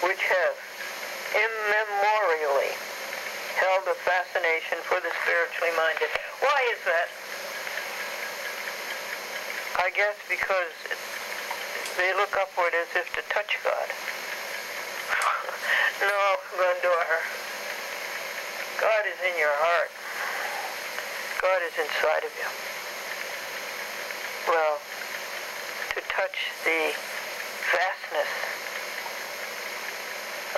which have immemorially held a fascination for the spiritually minded. Why is that? I guess because they look upward as if to touch God. No, Glendora. God is in your heart. God is inside of you. Well, to touch the vastness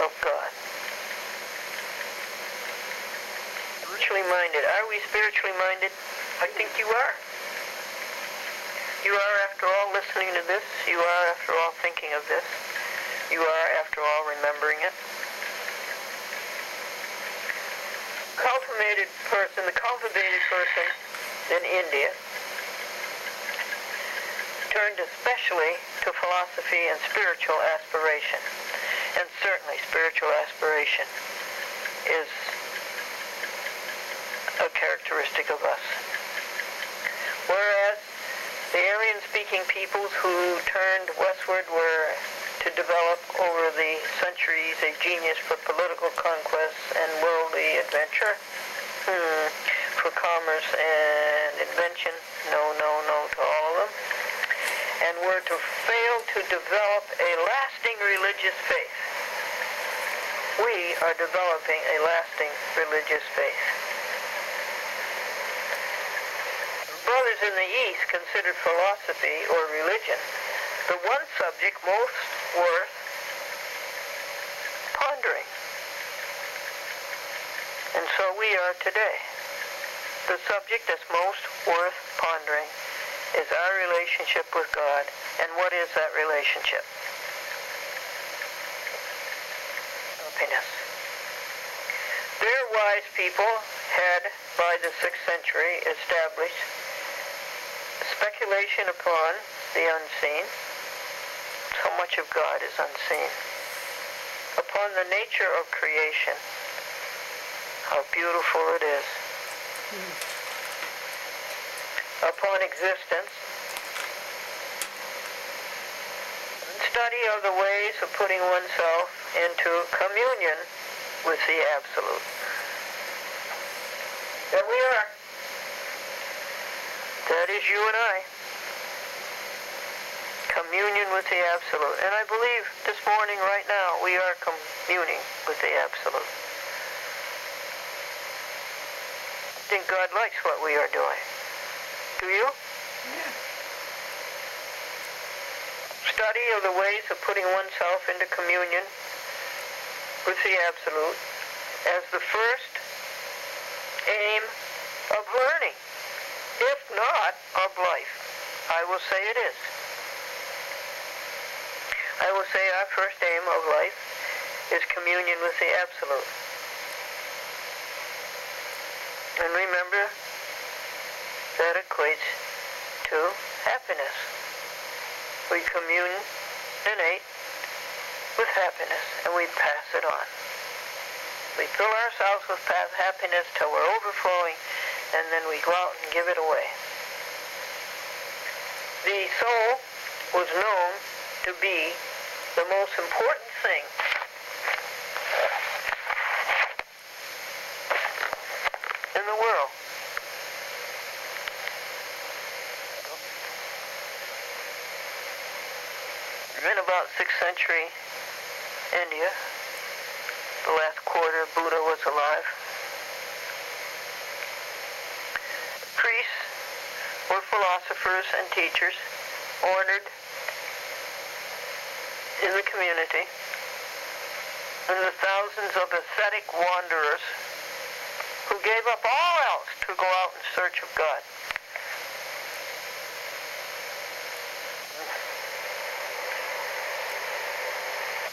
of God. Spiritually minded. Are we spiritually minded? I think you are. You are, after all, listening to this. You are, after all, thinking of this. You are, after all, remembering it. The cultivated person in India turned especially to philosophy and spiritual aspiration. And certainly spiritual aspiration is a characteristic of us. Whereas the Aryan-speaking peoples who turned westward were to develop over the centuries a genius for political conquest and worldly adventure, for commerce and invention, no to all of them, and were to fail to develop a lasting religious faith. We are developing a lasting religious faith. Brothers in the East considered philosophy or religion the one subject most worth pondering. And so we are today. The subject that's most worth pondering is our relationship with God. And what is that relationship? Happiness. Their wise people had, by the 6th century, established speculation upon the unseen. So much of God is unseen. Upon the nature of creation. How beautiful it is. Upon existence. Study of the ways of putting oneself into communion with the Absolute. There we are. That is you and I. Communion with the Absolute. And I believe this morning, right now, we are communing with the Absolute. I think God likes what we are doing. Do you? Yeah. Study of the ways of putting oneself into communion with the Absolute as the first aim of learning, if not of life. I will say it is. I will say our first aim of life is communion with the Absolute. And remember, that equates to happiness. We communinate with happiness, and we pass it on. We fill ourselves with happiness till we're overflowing, and then we go out and give it away. The soul was known to be the most important thing in the world. In about 6th century India, the last quarter Buddha was alive. Priests were philosophers and teachers honored in the community, and the thousands of ascetic wanderers who gave up all else to go out in search of God.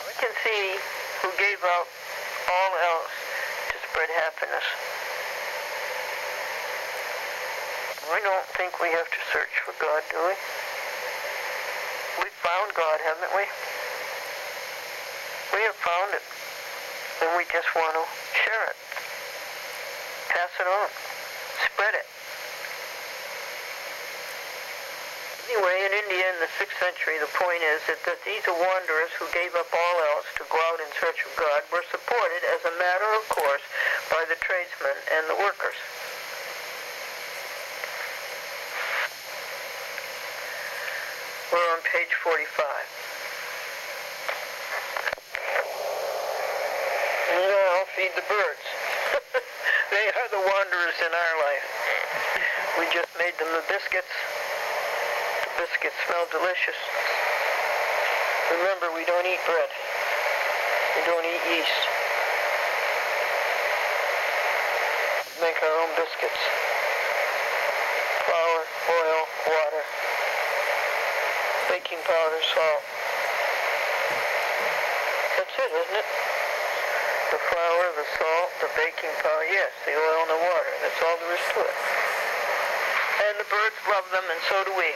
We can see who gave up all else to spread happiness. We don't think we have to search for God, do we? We've found God, haven't we? We have found it, and we just want to share it, pass it on, spread it. Anyway, in in India in the 6th century, the point is that these wanderers who gave up all else to go out in search of God were supported as a matter of course by the tradesmen and the workers. We're on page 45. Now feed the birds. They are the wanderers in our life. We just made them the biscuits. The biscuits smell delicious. Remember, we don't eat bread. We don't eat yeast. We make our own biscuits. Flour, oil, water, baking powder, salt. That's it, isn't it? The flour, the salt, the baking powder, yes, the oil and the water. That's all there is to it. And the birds love them, and so do we.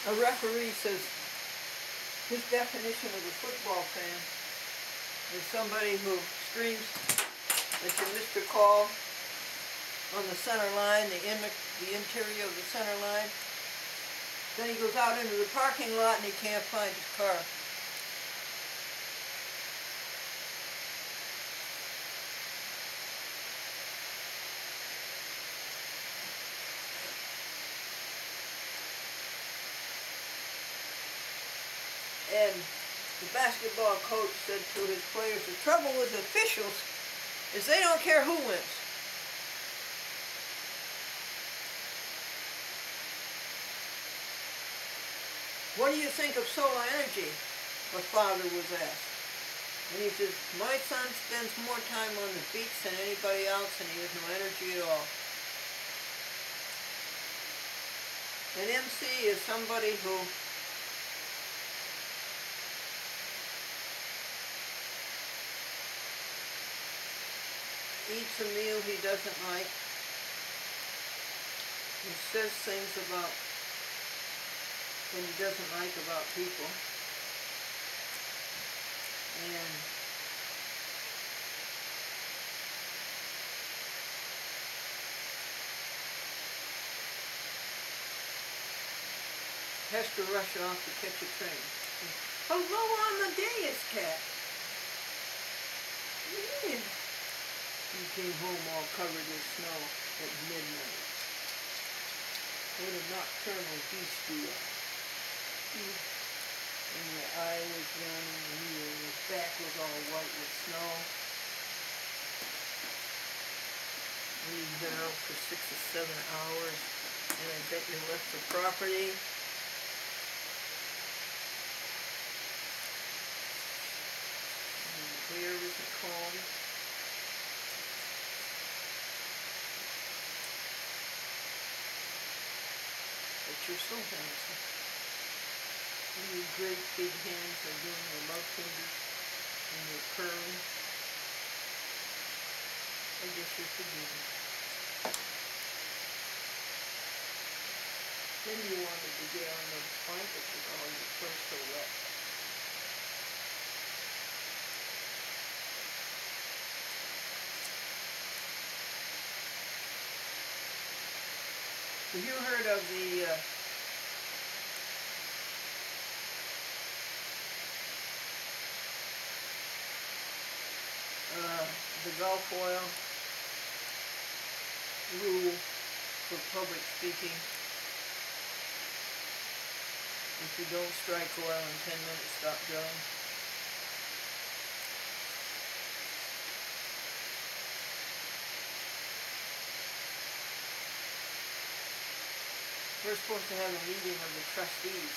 A referee says his definition of a football fan is somebody who screams that you missed a call on the center line, the interior of the center line. Then he goes out into the parking lot and he can't find his car. And the basketball coach said to his players, the trouble with officials is they don't care who wins. What do you think of solar energy? My father was asked. And he says, my son spends more time on the beach than anybody else and he has no energy at all. An MC is somebody who eats a meal he doesn't like. He says things about what he doesn't like about people. And has to rush off to catch a train. Hello, Amadeus cat. Yeah. He came home all covered with snow at midnight. What a nocturnal beast you are. And your eye was running and your back was all white with snow. And you've been out for 6 or 7 hours and I bet you left the property. And the hair isn't combed. But you're so handsome. And your great big hands are doing your love fingers and you're purring. I guess you're forgiven. Then you wanted to get on the blanket with all your clothes so wet. Have you heard of the Gulf oil rule for public speaking? If you don't strike oil in 10 minutes, stop drilling. We're supposed to have a meeting of the trustees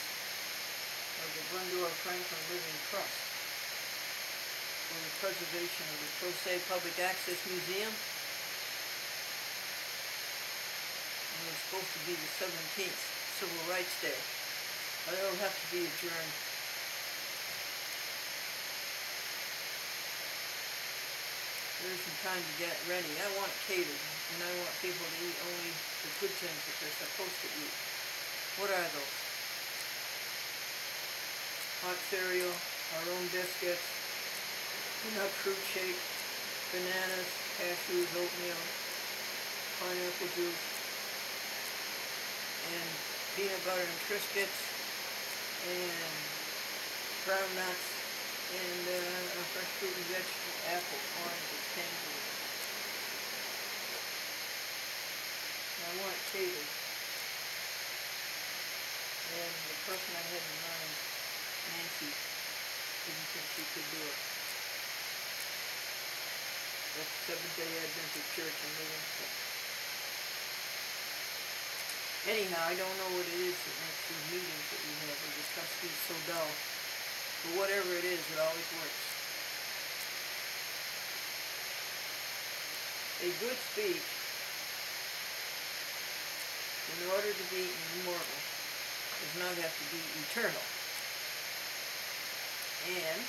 of the Glendora Franklin Living Trust for the preservation of the Crozet Public Access Museum. And it's supposed to be the 17th, Civil Rights Day. But it'll have to be adjourned. there's some time to get ready. I want it catered, and I want people to eat only the good things that they're supposed to eat. What are those? Hot cereal, our own biscuits, nut fruit shake, bananas, cashews, oatmeal, pineapple juice, and peanut butter and Triscuits, and ground nuts, and a fresh fruit and vegetable, apple, oranges, tangerines. I want it catered. And the person I had in mind, Nancy, didn't think she could do it. That's Seventh-day Adventist Church in Livingston. Anyhow, I don't know what it is that makes these meetings that we have with the trustees so dull. But whatever it is, it always works. A good speech, in order to be immortal, does not have to be eternal. And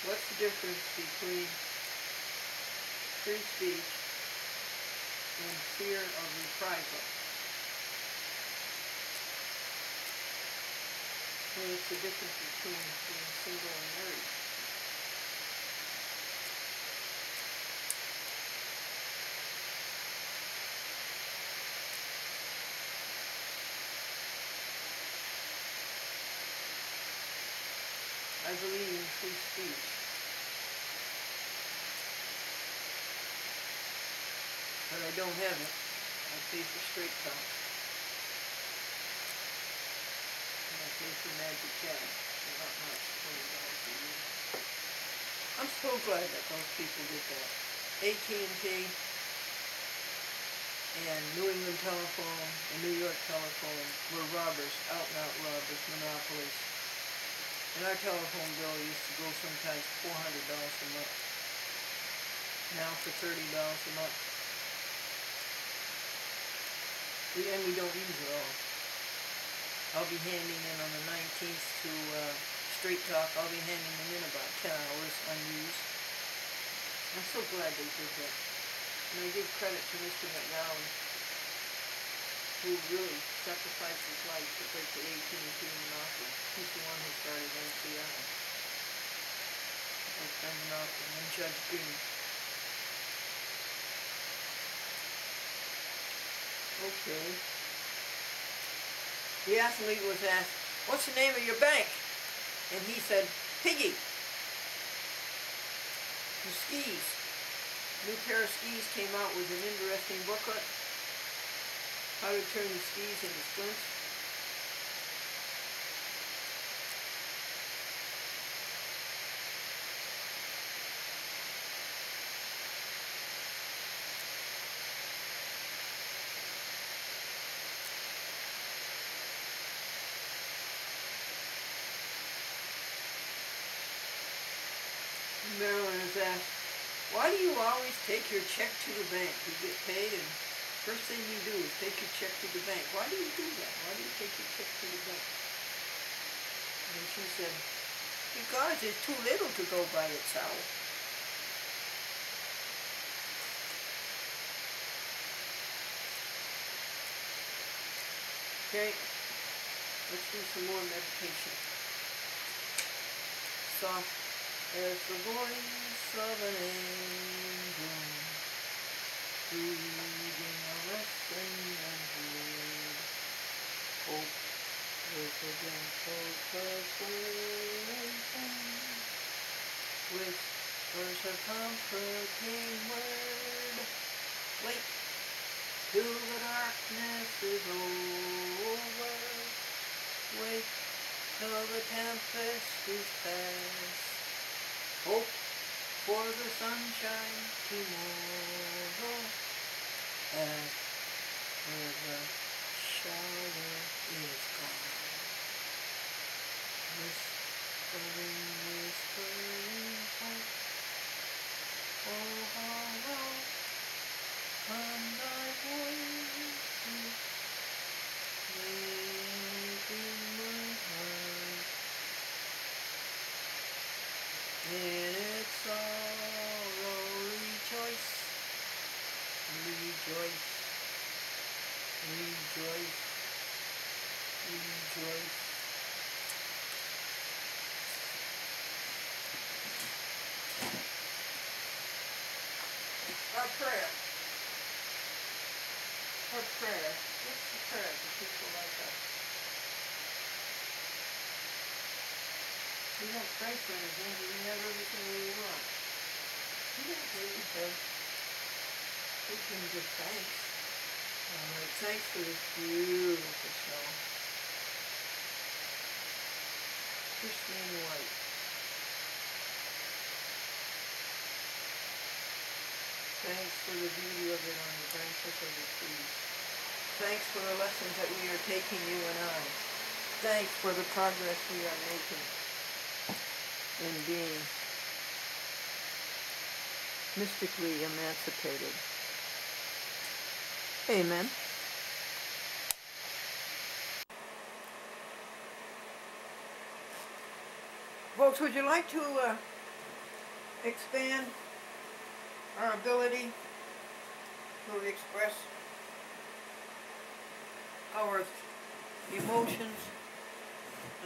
what's the difference between free speech and fear of reprisal? Well, it's the difference between being single and married. I believe in free speech. But I don't have it. I pay for straight talk. And I pay for Magic Chat. Not much, $20 a year. I'm so glad that those people did that. AT&T and New England Telephone and New York Telephone were robbers, out-and-out robbers, monopolies. And our telephone bill used to go sometimes $400 a month. Now for $30 a month. And we don't use it all. I'll be handing in on the 19th to Straight Talk. I'll be handing them in about 10 hours unused. I'm so glad they did that. And I give credit to Mr. McGowan, who really sacrificed his life to break the AT&T monopoly. He's the one who started NCI. Like the monopoly. And Judge Green. Okay. The athlete was asked, "What's the name of your bank?" And he said, "Piggy." The skis. New pair of skis came out with an interesting booklet. How to turn the skis into splints. Marilyn is asked, "Why do you always take your check to the bank? You get paid and first thing you do is take your check to the bank. Why do you do that? Why do you take your check to the bank?" And she said, "Because it's too little to go by itself." Okay, let's do some more meditation. Soft as the voice of an angel, reading a lesson and word. Hope with a gentle persuasion, whispers a comforting word. Wait till the darkness is over. Wait till the tempest is past. Hope for the sunshine tomorrow, after the shower is gone. Whispering, whispering hope. Oh, how low come thy voices, making my heart. rejoice, rejoice, rejoice. Our prayer. Our prayer. What's the prayer for people like us? We don't pray for anything, but we have everything we want. We don't really have. We can give thanks. Alright, thanks for this beautiful snow. Pristine white. Thanks for the beauty of it on the branches of the trees. Thanks for the lessons that we are taking, you and I. Thanks for the progress we are making in being mystically emancipated. Amen. Folks, would you like to expand our ability to express our emotions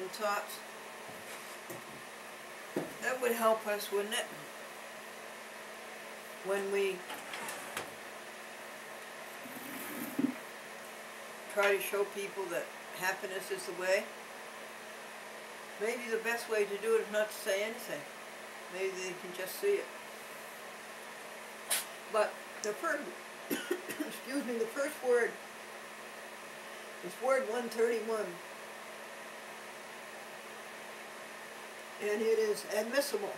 and thoughts? That would help us, wouldn't it? When we try to show people that happiness is the way. Maybe the best way to do it is not to say anything. Maybe they can just see it. But the first, excuse me, the first word is word 131. And it is admissible.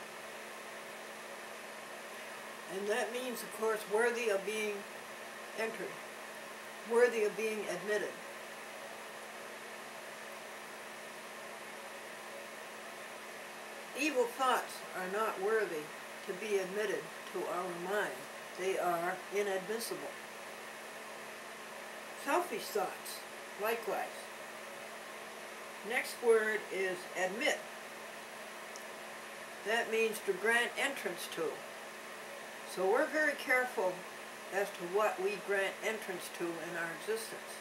And that means, of course, worthy of being entered, worthy of being admitted. Evil thoughts are not worthy to be admitted to our mind. They are inadmissible. Selfish thoughts, likewise. Next word is admit. That means to grant entrance to. So we're very careful as to what we grant entrance to in our existence.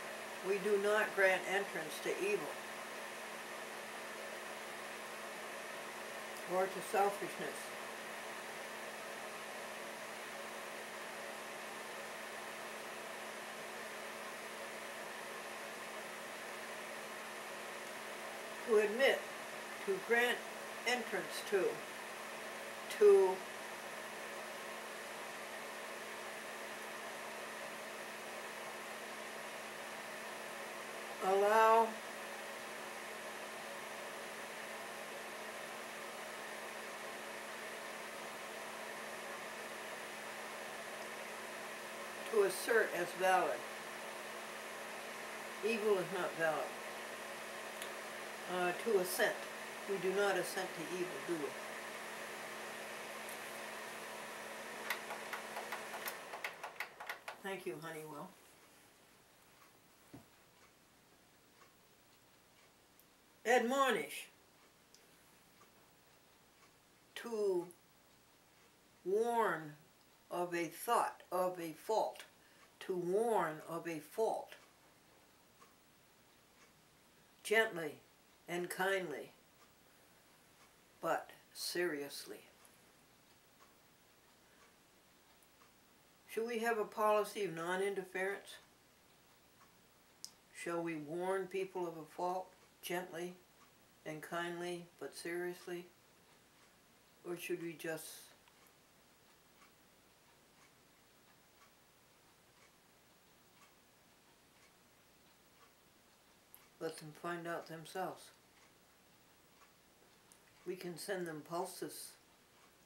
We do not grant entrance to evil or to selfishness. To admit, to grant entrance to allow to assert as valid. Evil is not valid. To assent. We do not assent to evil, do we? Thank you, Honeywell. Admonish. To warn of a thought, of a fault. To warn of a fault. Gently and kindly, but seriously. Should we have a policy of non-interference? Shall we warn people of a fault gently and kindly, but seriously? Or should we just let them find out themselves? We can send them pulses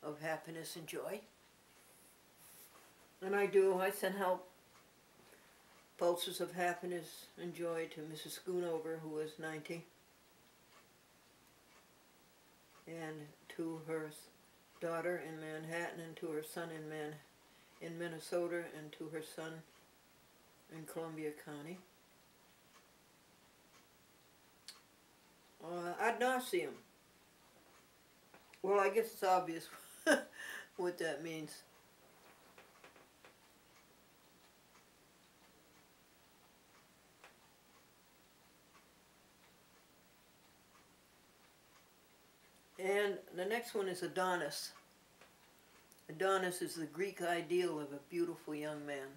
of happiness and joy. And I do. I send help pulses of happiness and joy to Mrs. Schoonover, who is 90, and to her daughter in Manhattan, and to her son in Minnesota, and to her son in Columbia County. Ad nauseum. Well, I guess it's obvious what that means. And the next one is Adonis. Adonis is the Greek ideal of a beautiful young man.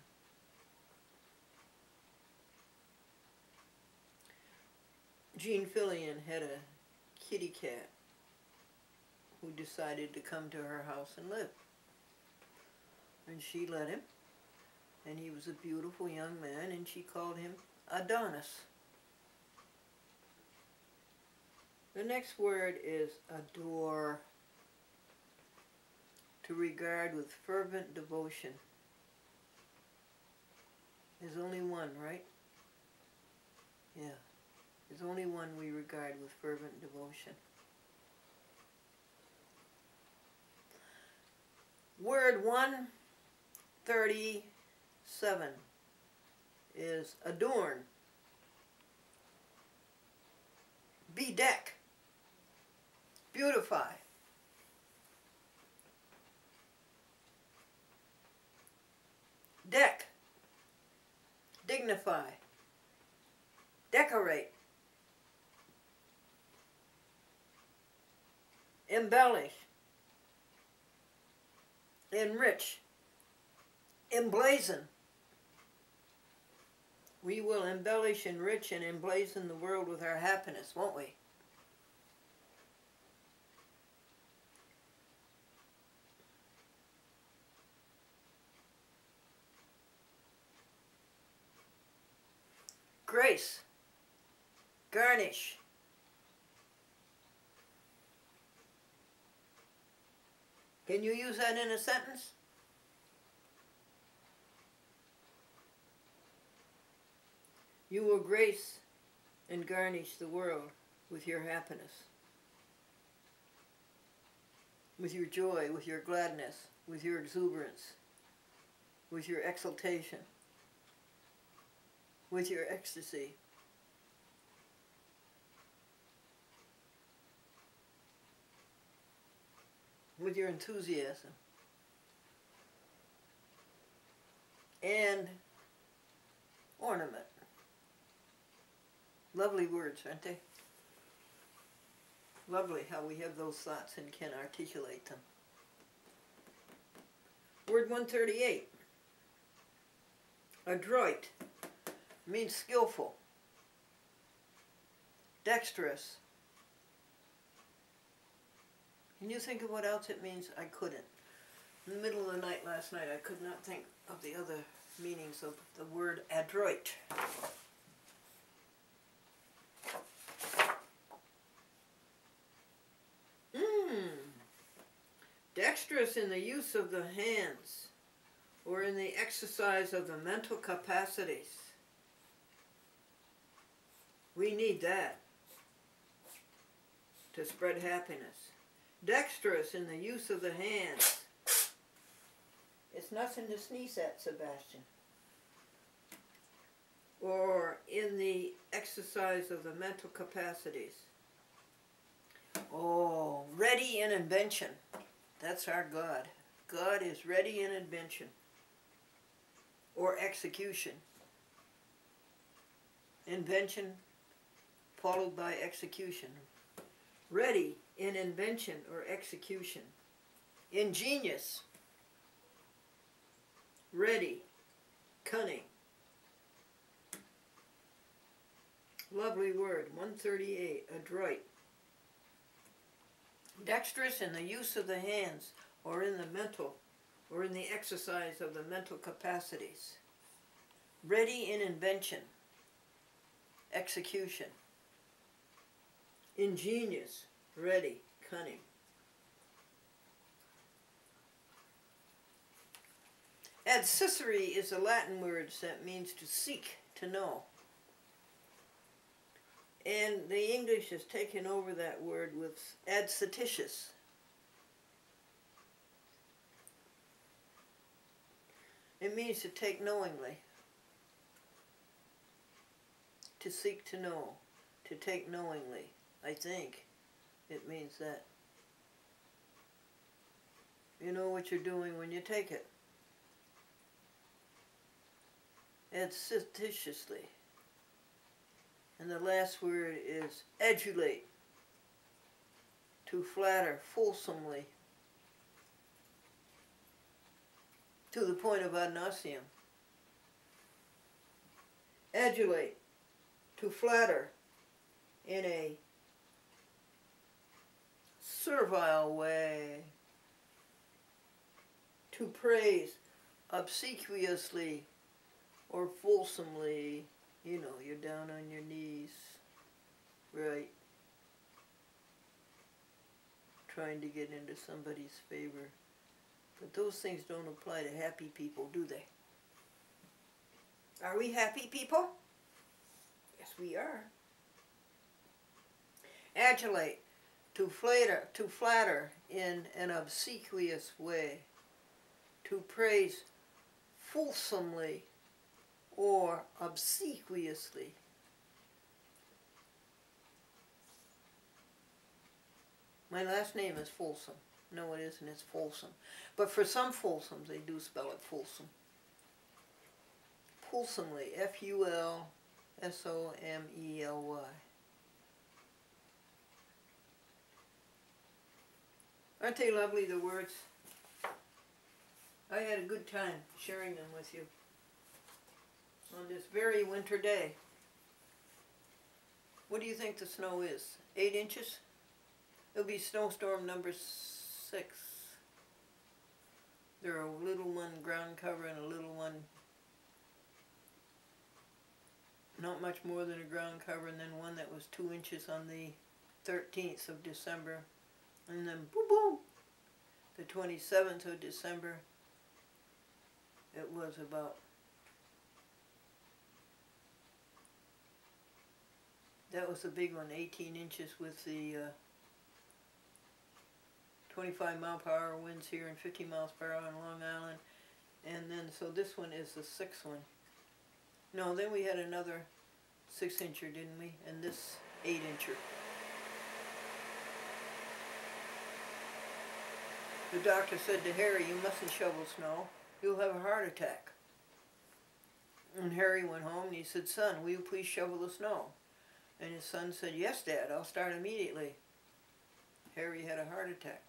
Jean Fillion had a kitty cat who decided to come to her house and live. And she let him, and he was a beautiful young man, and she called him Adonis. The next word is adore, to regard with fervent devotion. There's only one, right? Yeah. There's only one we regard with fervent devotion. Word 137 is adorn, bedeck, beautify, deck, dignify, decorate, embellish, enrich, emblazon. We will embellish, enrich, and emblazon the world with our happiness, won't we? Grace, garnish, can you use that in a sentence? You will grace and garnish the world with your happiness, with your joy, with your gladness, with your exuberance, with your exultation, with your ecstasy. With your enthusiasm. And ornament. Lovely words, aren't they? Lovely how we have those thoughts and can articulate them. Word 138. Adroit means skillful, dexterous. Can you think of what else it means? I couldn't. In the middle of the night last night, I could not think of the other meanings of the word adroit. Dexterous in the use of the hands or in the exercise of the mental capacities. We need that to spread happiness. Dexterous in the use of the hands. It's nothing to sneeze at, Sebastian. Or in the exercise of the mental capacities. Oh, ready in invention. That's our God. God is ready in invention. Or execution. Invention followed by execution. Ready in invention or execution. Ingenious. Ready. Cunning. Lovely word. 138. Adroit. Dexterous in the use of the hands or in the mental or in the exercise of the mental capacities. Ready in invention. Execution. Ingenious. Ready. Cunning. Adcissary is a Latin word that means to seek, to know. And the English has taken over that word with adcititious. It means to take knowingly. To seek to know. To take knowingly. I think it means that. You know what you're doing when you take it. Adcititiously. And the last word is adulate. to flatter fulsomely, to the point of ad nauseam. Adulate, to flatter in a servile way. To praise obsequiously or fulsomely. You know, you're down on your knees. Right. Trying to get into somebody's favor. But those things don't apply to happy people, do they? Are we happy people? Yes, we are. Adulate, to flatter in an obsequious way. To praise fulsomely or obsequiously. My last name is Folsom. No, it isn't. It's Folsom. But for some Folsoms, they do spell it Folsom. Fulsomely. F-U-L-S-O-M-E-L-Y. Aren't they lovely, the words? I had a good time sharing them with you on this very winter day. What do you think the snow is? 8 inches? It'll be snowstorm number 6. There are a little one ground cover and a little one not much more than a ground cover, and then one that was 2 inches on the 13th of December. And then boom boom, the 27th of December, it was about, that was the big one, 18 inches with the 25 mile per hour winds here and 50 miles per hour on Long Island. And then, so this one is the 6th one. No, then we had another 6-incher, didn't we? And this 8-incher. The doctor said to Harry, you mustn't shovel snow. You'll have a heart attack. And Harry went home and he said, son, will you please shovel the snow? And his son said, yes, Dad, I'll start immediately. Harry had a heart attack.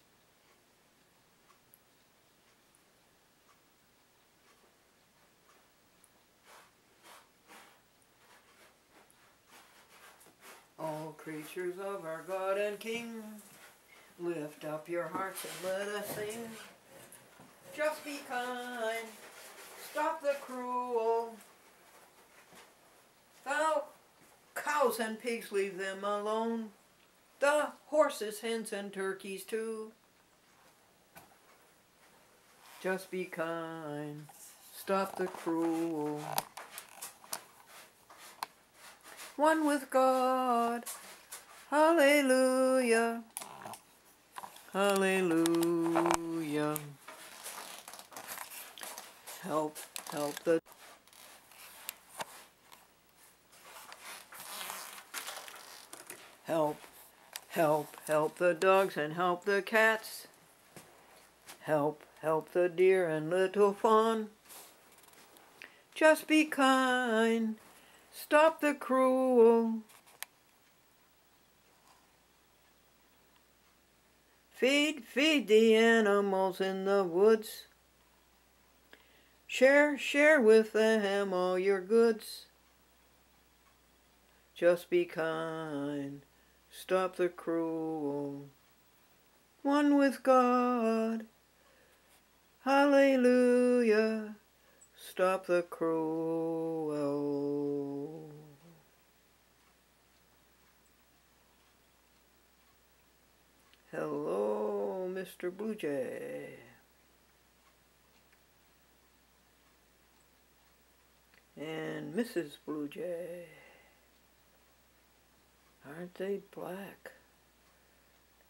All creatures of our God and King, lift up your hearts and let us sing. Just be kind, stop the cruel. Thou cows and pigs, leave them alone. The horses, hens, and turkeys too. Just be kind, stop the cruel. One with God, hallelujah, hallelujah. Help the help the dogs and help the cats. Help the deer and little fawn. Just be kind, stop the cruel. Feed the animals in the woods. Share with them all your goods. Just be kind, stop the cruel. One with God, hallelujah, stop the cruel. Hello, Mr. Blue Jay. And Mrs. Blue Jay. Aren't they black?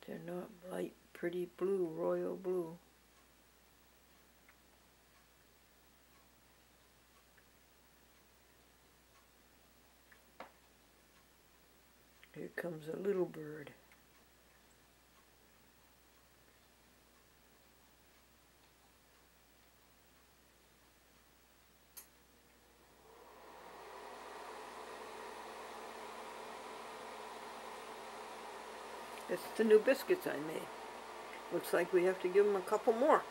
They're not light, pretty blue, royal blue. Here comes a little bird. It's the new biscuits I made. Looks like we have to give them a couple more.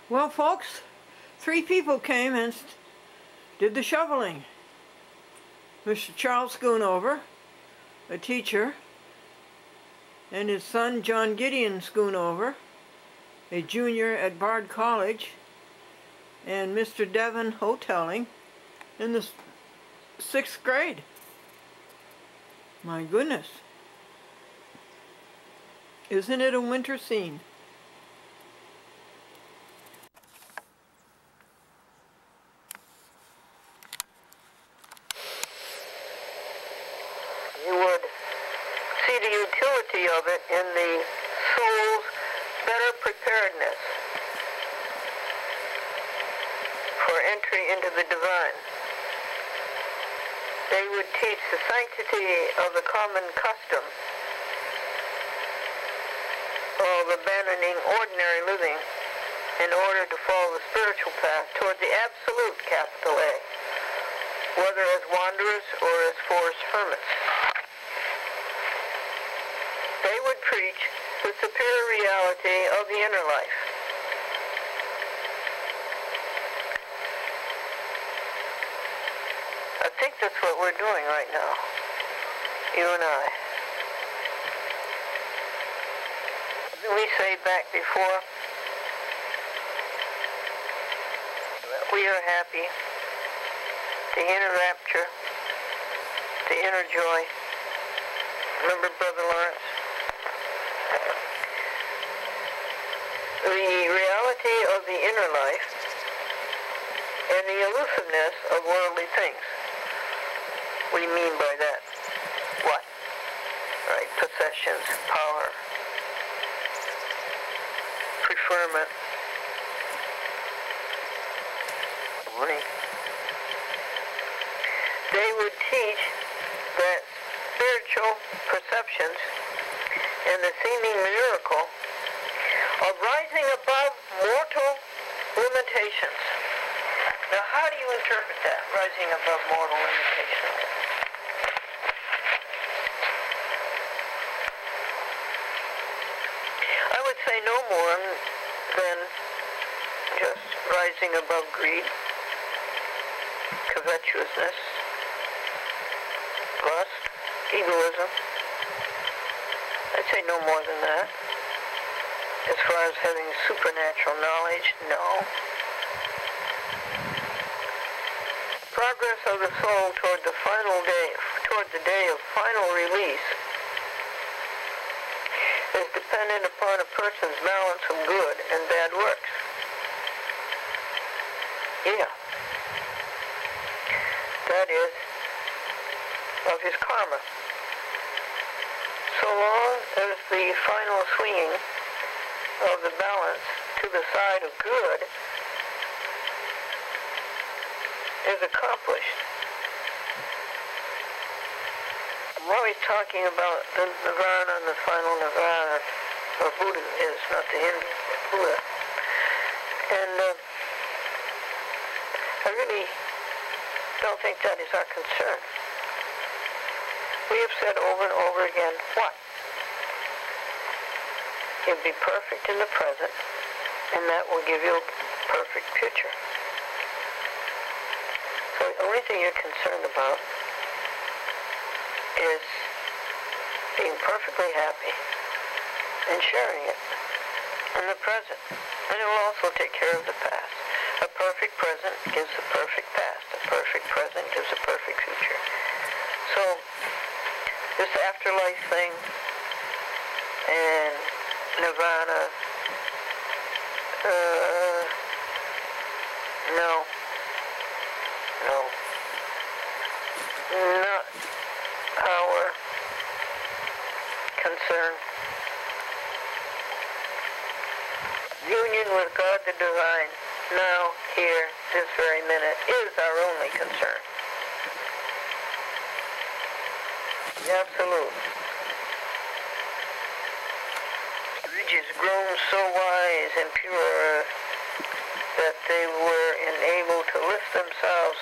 Well, folks, 3 people came and did the shoveling. Mr. Charles Schoonover, a teacher, and his son John Gideon Schoonover, a junior at Bard College, and Mr. Devin Hoteling in the 6th grade. My goodness. Isn't it a winter scene? You would see the utility of it in the soul's better preparedness for entry into the divine. They would teach the sanctity of the common custom of abandoning ordinary living in order to follow the spiritual path toward the absolute, capital A, whether as wanderers or as forest hermits. They would preach the superior reality of the inner life. I think that's what we're doing right now, you and I. We say back before, we are happy, the inner rapture, the inner joy. Remember Brother Lawrence? The reality of the inner life and the elusiveness of worldly things. What do you mean by that? What? Right, possessions, power, preferment, money. They would teach that spiritual perceptions and the seeming miracle of rising above mortal limitations. Now, how do you interpret that, rising above mortal limitations? I would say no more than just rising above greed, covetousness, lust, egoism. I'd say no more than that. As far as having supernatural knowledge, no. Progress of the soul toward the day of final release is dependent upon a person's balance of good and bad works. Yeah. That is, of his karma. So long as the final swinging of the balance to the side of good is accomplished. I'm always talking about the nirvana and the final nirvana, or Buddha is, not the Hindu, but Buddha. And I really don't think that is our concern. We have said over and over again, what? You'll be perfect in the present, and that will give you a perfect future. So the only thing you're concerned about is being perfectly happy and sharing it in the present. And it will also take care of the past. A perfect present gives a perfect past. A perfect present gives a perfect future. So this afterlife thing and nirvana, no. Not our concern. Union with God the Divine, now, here, this very minute, is our only concern. Absolute. Sages grown so wise and pure that they were enabled to lift themselves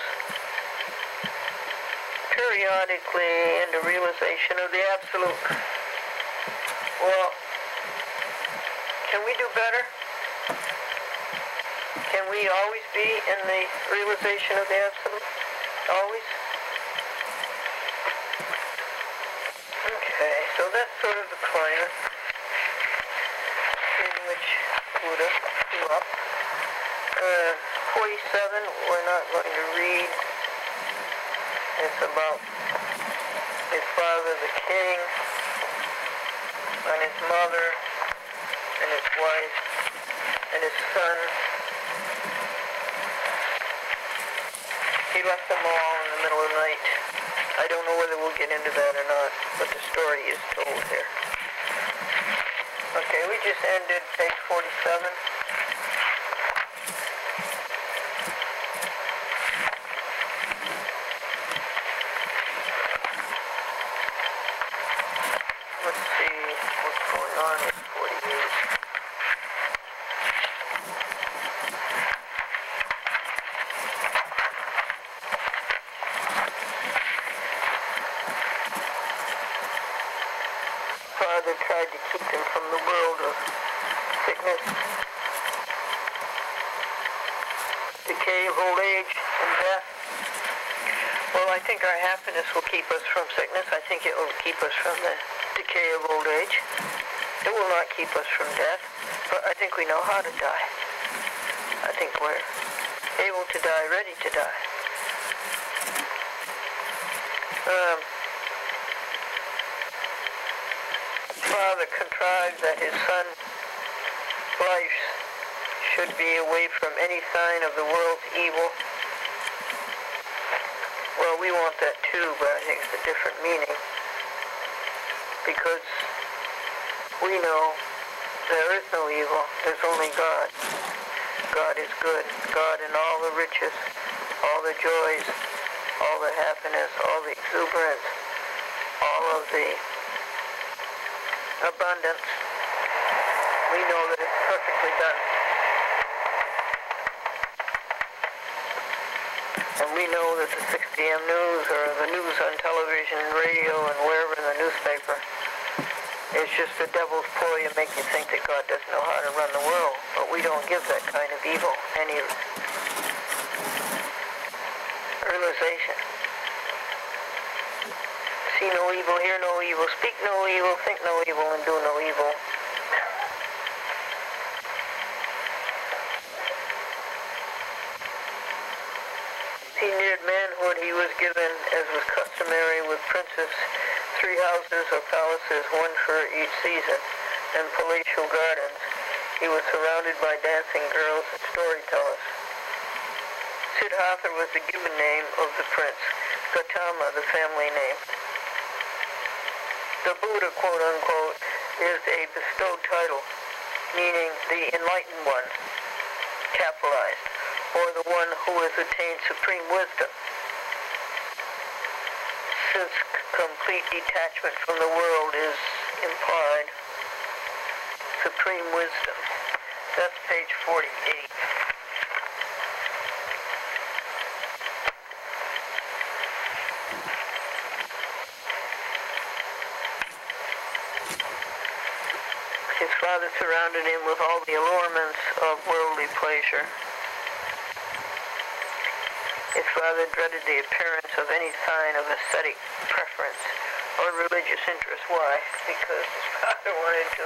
periodically into realization of the absolute. Well, can we do better? Can we always be in the realization of the absolute? Always? Okay, so that's sort of the climate in which Buddha grew up. 47, we're not going to read. It's about his father, the king, and his mother, and his wife, and his son. He left them all in the middle of the night. I don't know whether we'll get into that or not, but the story is told here. Okay, we just ended page 47. Let's see what's going on with 48. Father tried to keep him from the world of sickness, decay of old age, and death. Well, I think our happiness will keep us from sickness. I think it will keep us from the decay of old age. It will not keep us from death, but I think we know how to die. I think we're able to die, ready to die. Father contrived that his son's life should be away from any sign of the world's evil. Well, we want that too, but I think it's a different meaning. Because we know there is no evil, there's only God. God is good. God in all the riches, all the joys, all the happiness, all the exuberance, all of the abundance. We know that it's perfectly done. And we know that the 6 p.m. news or the news on television, radio, and wherever in the newspaper is just the devil's ploy to make you think that God doesn't know how to run the world. But we don't give that kind of evil any realization. See no evil, hear no evil, speak no evil, think no evil, and do no evil. He neared manhood. He was given, as was customary with princes, 3 houses or palaces, one for each season, and palatial gardens. He was surrounded by dancing girls and storytellers. Siddhartha was the given name of the prince, Gautama the family name. The Buddha, quote-unquote, is a bestowed title, meaning the enlightened one, capitalized, or the one who has attained supreme wisdom. Since complete detachment from the world is implied, supreme wisdom. That's page 48. His father surrounded him with all the allurements of worldly pleasure. His father dreaded the appearance of any sign of ascetic preference or religious interest. Why? Because his father wanted to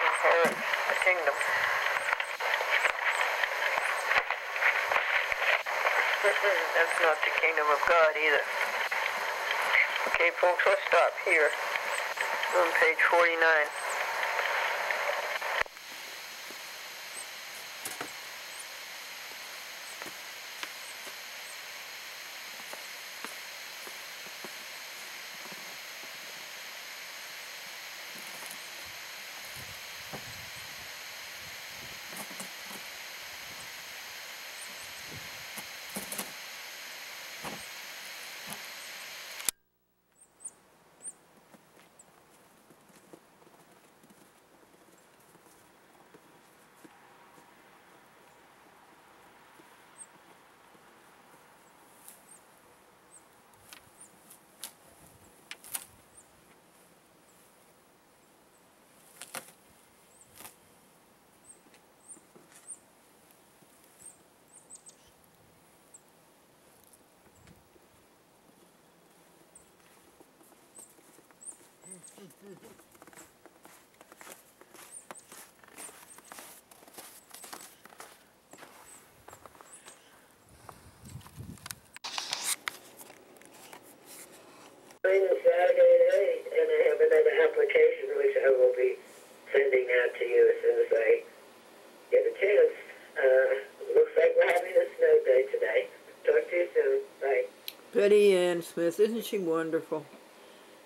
inherit the kingdom. That's not the kingdom of God either. Okay, folks, let's stop here on page 49. Saturday night, and I have another application which I will be sending out to you as soon as I get a chance. Looks like we're having a snow day today. Talk to you soon. Bye. Betty Ann Smith, isn't she wonderful?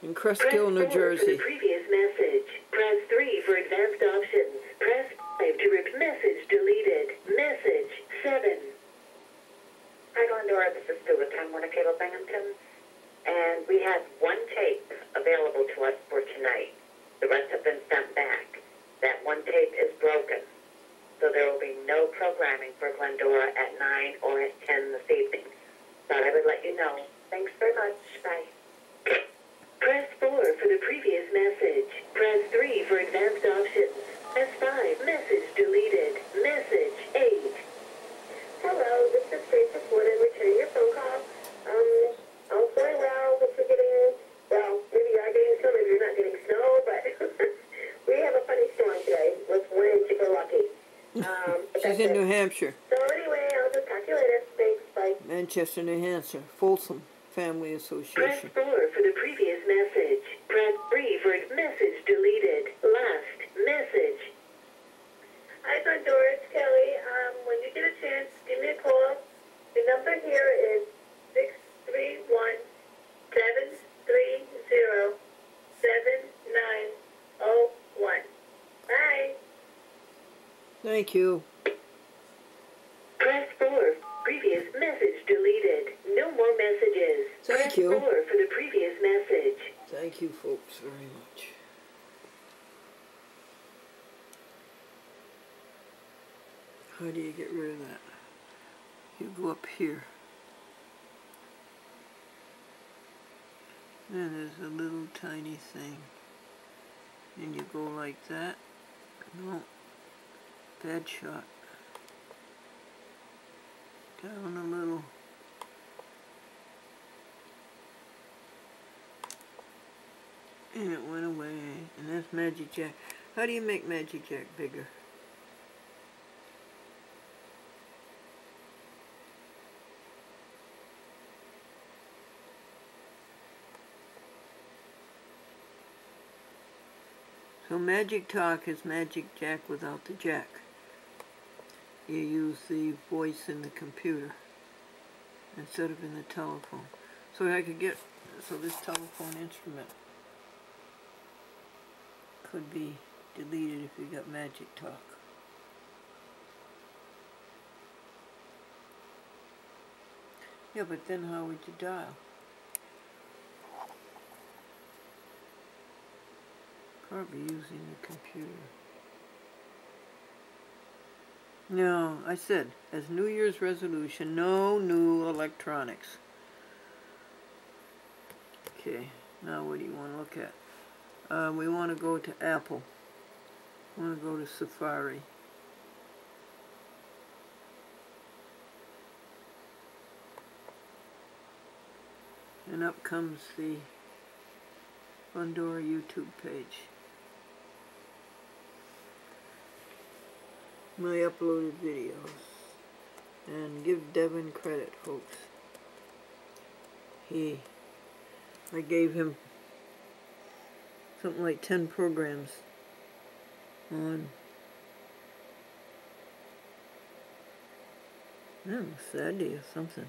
In Cresskill, New Jersey. Press 4 for the previous message. Press 3 for advanced options. Press 5 to repeat message deleted. Message 7. Hi, Glendora. This is Sue with Time Warner Cable Binghamton. And we had one tape available to us for tonight. The rest have been sent back. That one tape is broken. So there will be no programming for Glendora at 9 or at 10 this evening. Thought I would let you know. Thanks very much. Bye. Press 4 for the previous message. Press 3 for advanced options. Press 5. Message deleted. Message 8. Hello, this is Tracy Ford. I'm returning your phone call. All's going well, but you're getting, well, maybe you are getting snow, maybe you're not getting snow, but we have a funny storm today. With 1 inch if we're lucky. She's in New Hampshire. So anyway, I'll just talk to you later. Thanks, bye. Manchester, New Hampshire. Folsom Family Press Association. 4 for the previous message. Press 3 for message deleted. Last message. Hi, Glendora, it's Kelly. When you get a chance, give me a call. The number here is 631-730-7901. Bye. Thank you. Press 4. Previous message deleted. No more messages. Thank you. Press 4 for the previous message. Thank you, folks, very much. How do you get rid of that? You go up here. And there's a little tiny thing. And you go like that. No. Bad shot. Down a little. And it went away. And that's Magic Jack. How do you make Magic Jack bigger? So Magic Talk is Magic Jack without the jack. You use the voice in the computer instead of in the telephone. So I could get, so this telephone instrument could be deleted if you got Magic Talk. Yeah, but then how would you dial? Probably using the computer. No, I said, as New Year's resolution, no new electronics. Okay, now what do you want to look at? We want to go to Apple. We want to go to Safari. And up comes the Glendora YouTube page. My uploaded videos. And give Devin credit, folks. I gave him something like 10 programs on, I don't know, Saturday or something.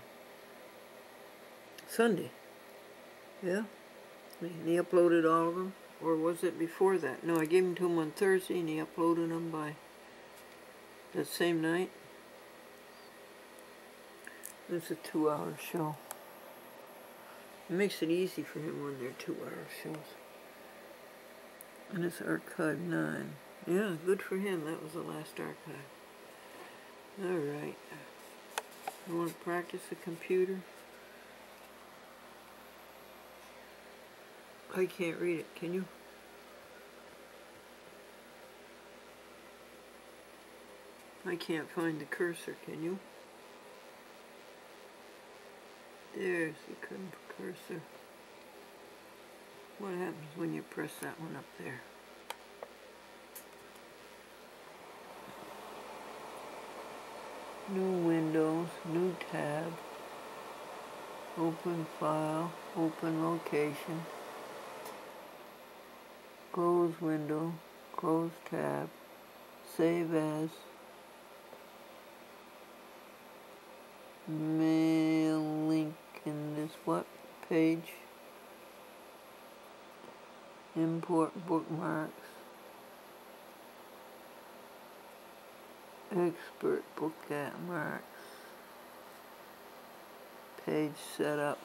Sunday. Yeah? And he uploaded all of them. Or was it before that? No, I gave them to him on Thursday and he uploaded them by that same night. It's a 2-hour show. It makes it easy for him when they're 2-hour shows. And it's archive 9. Yeah, good for him. That was the last archive. Alright. You want to practice the computer? I can't read it. Can you? I can't find the cursor. Can you? There's the cursor. What happens when you press that one up there? New windows, new tab, open file, open location, close window, close tab, save as, mail link in this what page, import bookmarks, expert bookmarks, page setup.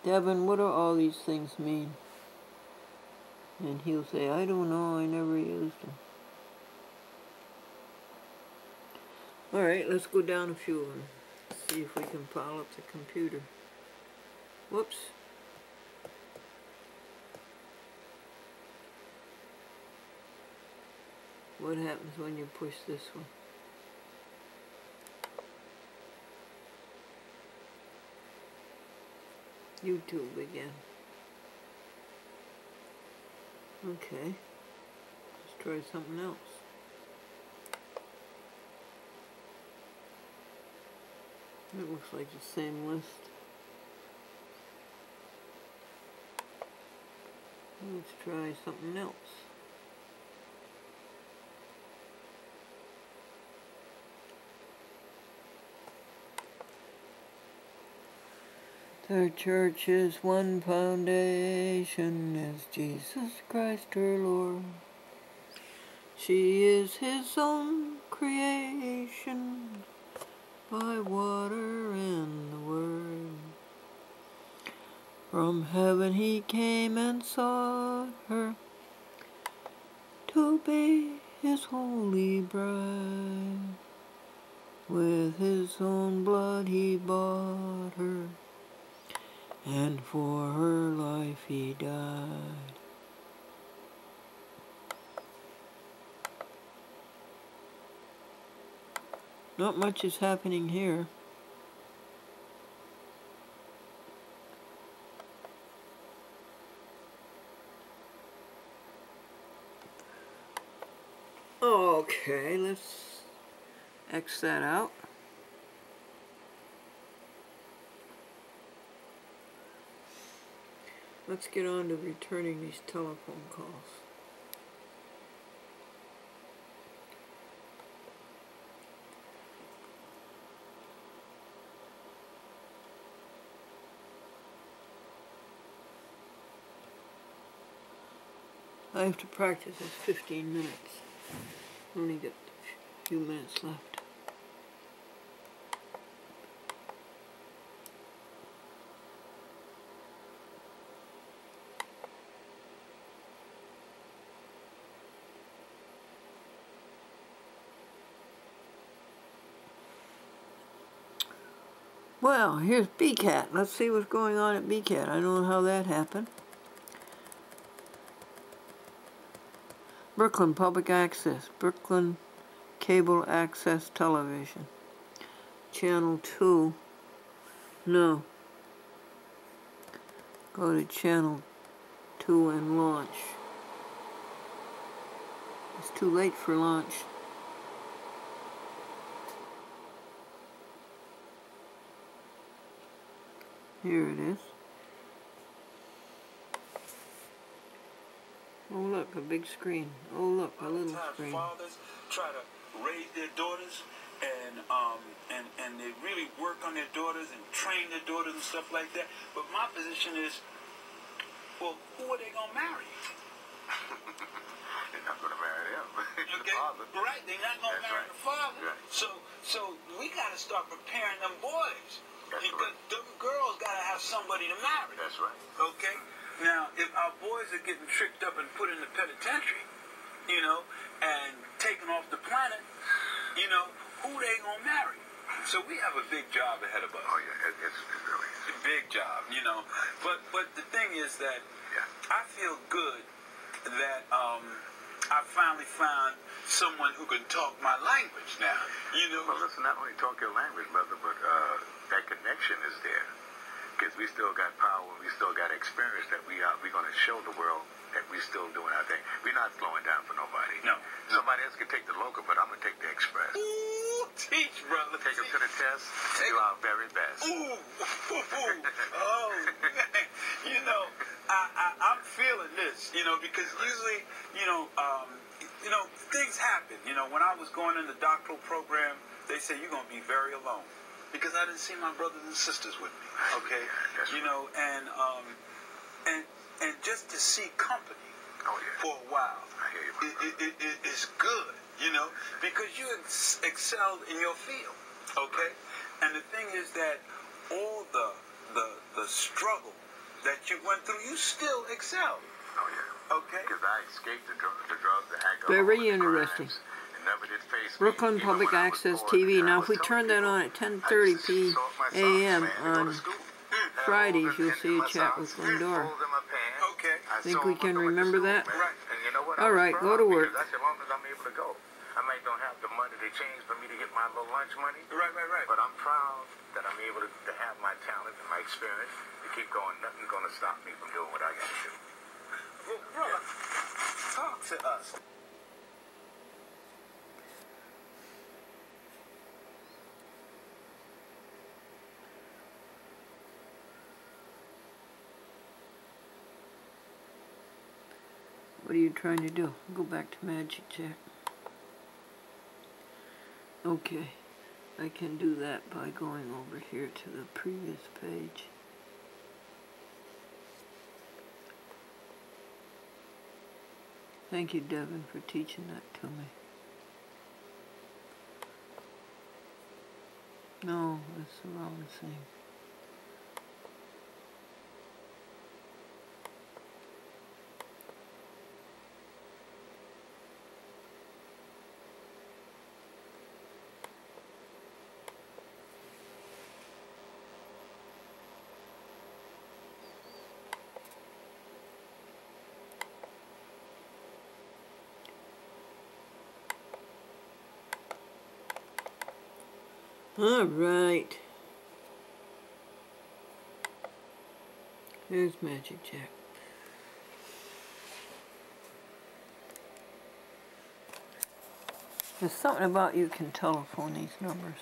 Devin, what do all these things mean? And he'll say, I don't know, I never used them. Alright, let's go down a few of them. See if we can follow up the computer. Whoops. What happens when you push this one? YouTube again. Okay. Let's try something else. It looks like the same list. Let's try something else. The church's one foundation is Jesus Christ her Lord. She is his own creation by water and the word. From heaven he came and sought her to be his holy bride. With his own blood he bought her, and for her life he died. Not much is happening here. Okay, let's X that out. Let's get on to returning these telephone calls. I have to practice. It's 15 minutes. Only got a few minutes left. Well, here's BCAT. Let's see what's going on at BCAT. I don't know how that happened. Brooklyn Public Access. Brooklyn Cable Access Television. Channel 2. No. Go to Channel 2 and launch. It's too late for launch. Here it is. Oh look, a big screen. Oh look, a little screen. Fathers try to raise their daughters and they really work on their daughters and train their daughters and stuff like that. But my position is, well, who are they gonna marry? They're not gonna marry them. Okay, right? They're not gonna marry the father. Right. So we gotta start preparing them boys. That's because right. them girls gotta have somebody to marry. That's right. Okay? Now, if our boys are getting tricked up and put in the penitentiary, you know, and taken off the planet, you know, who they gonna marry? So we have a big job ahead of us. Oh yeah, it's really A big job, you know. But the thing is that I feel good that I finally found someone who can talk my language now. You know. Well, listen, not only talk your language, brother, but that connection is there. Because we still got power, we still got experience that we're going to show the world that we're still doing our thing. We're not slowing down for nobody. No. Somebody else can take the local, but I'm going to take the express. Ooh, teach, brother. Take them to the test, do our very best. Ooh. Oh, man. You know, I'm feeling this, you know, because usually, you know, things happen. You know, when I was going in the doctoral program, they say you're going to be very alone because I didn't see my brothers and sisters with me, okay? That's you know, and just to see company for a while is good, you know, because you excelled in your field, okay? And the thing is that all the struggle that you went through, you still excelled. Oh, yeah. Okay. Because I escaped the drugs, the alcohol, Very the interesting. crimes, and never did face me. Brooklyn Even Public when I was Access poor, TV. I Now, was if we telling turn that people, on at I used 10:30 to salt my p.m. socks, man, to go on to school. Had Fridays, holes you'll in see A my Chat socks, with Glendora. holes in my pants. Okay. I Think sold we my can way to remember school, that? man. Right. And you know what? All right, go to work. That's as long as I'm able to go. I might don't have the money to change for me to get my little lunch money. Right. But I'm proud that I'm able to have my talent and my experience to keep going. Nothing's going to stop me from doing what I got to do. Well, brother, talk to us. What are you trying to do? Go back to Magic Chat. Okay, I can do that by going over here to the previous page. Thank you, Devin, for teaching that to me. No, that's the wrong thing. All right. Here's Magic Jack. There's something about you can telephone these numbers.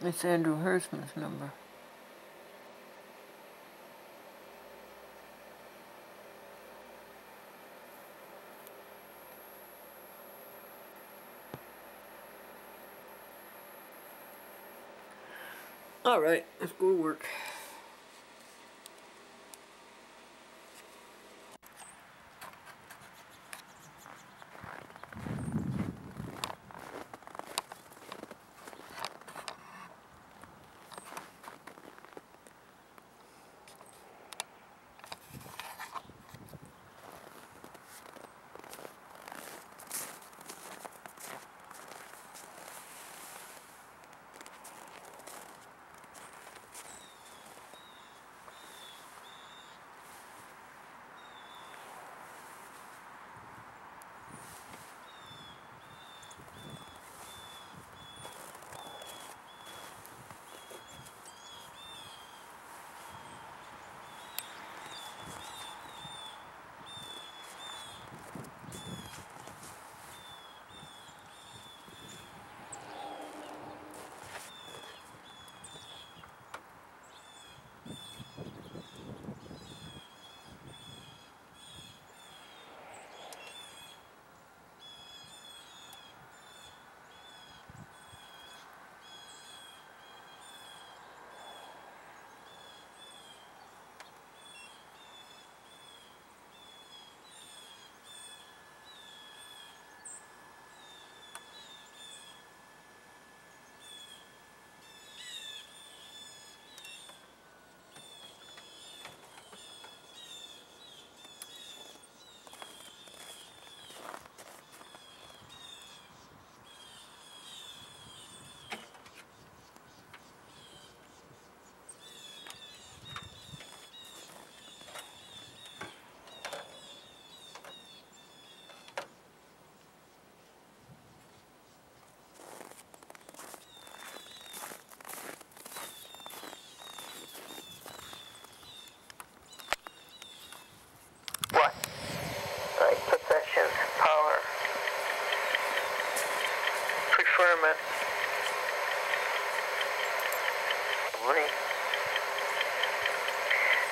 It's Andrew Hersman's number. All right, let's go to work.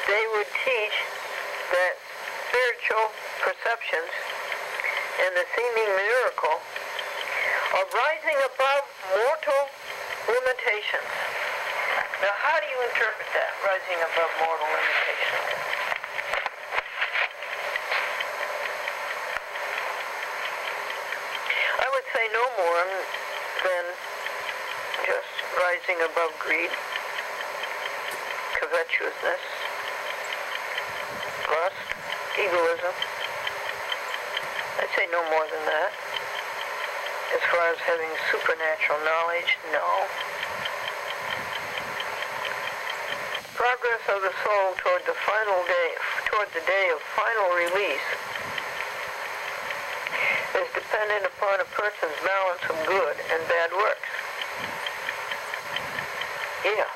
they would teach that spiritual perceptions and the seeming miracle of rising above mortal limitations. Now, how do you interpret that, rising above mortal limitations? I would say no more than just rising above greed, covetousness, lust, egoism. I'd say no more than that. As far as having supernatural knowledge, no. Progress of the soul toward the day of final release is dependent upon a person's balance of good and bad works. Yeah.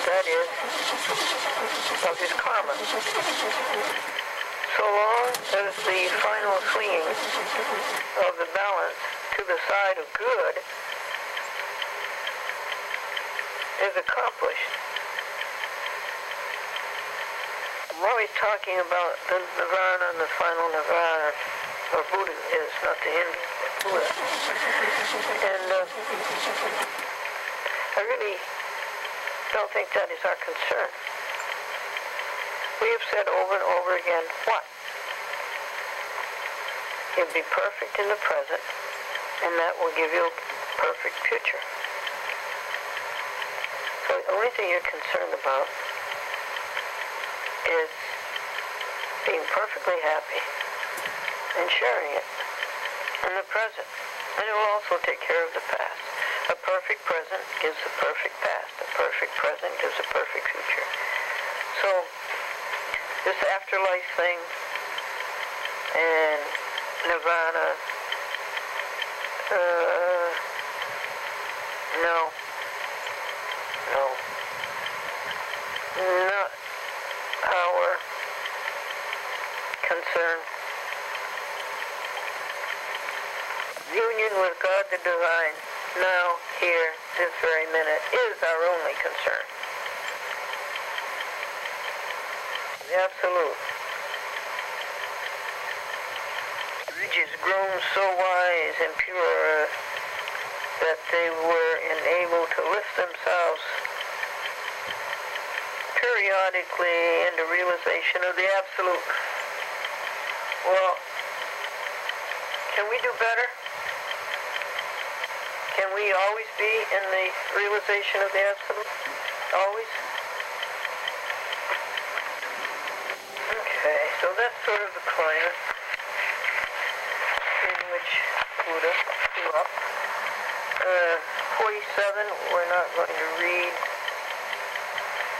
That is, of his karma. So long as the final swinging of the balance to the side of good is accomplished. I'm always talking about the nirvana and the final nirvana, or Buddha is, not the Hindu, but Buddha. And I really don't think that is our concern. We have said over and over again, what? You'll be perfect in the present, and that will give you a perfect future. So the only thing you're concerned about is being perfectly happy and sharing it in the present. And it will also take care of the past. A perfect present gives a perfect past. A perfect present gives a perfect future. So this afterlife thing and nirvana, no, not our concern. Union with God the Divine, now, here, this very minute, is our only concern. The absolute. Riches grown so wise and pure that they were enabled to lift themselves periodically into realization of the absolute. Well, can we do better? Can we always be in the realization of the absolute? Always? Okay, so that's sort of the climate in which Buddha grew up. 47, we're not going to read.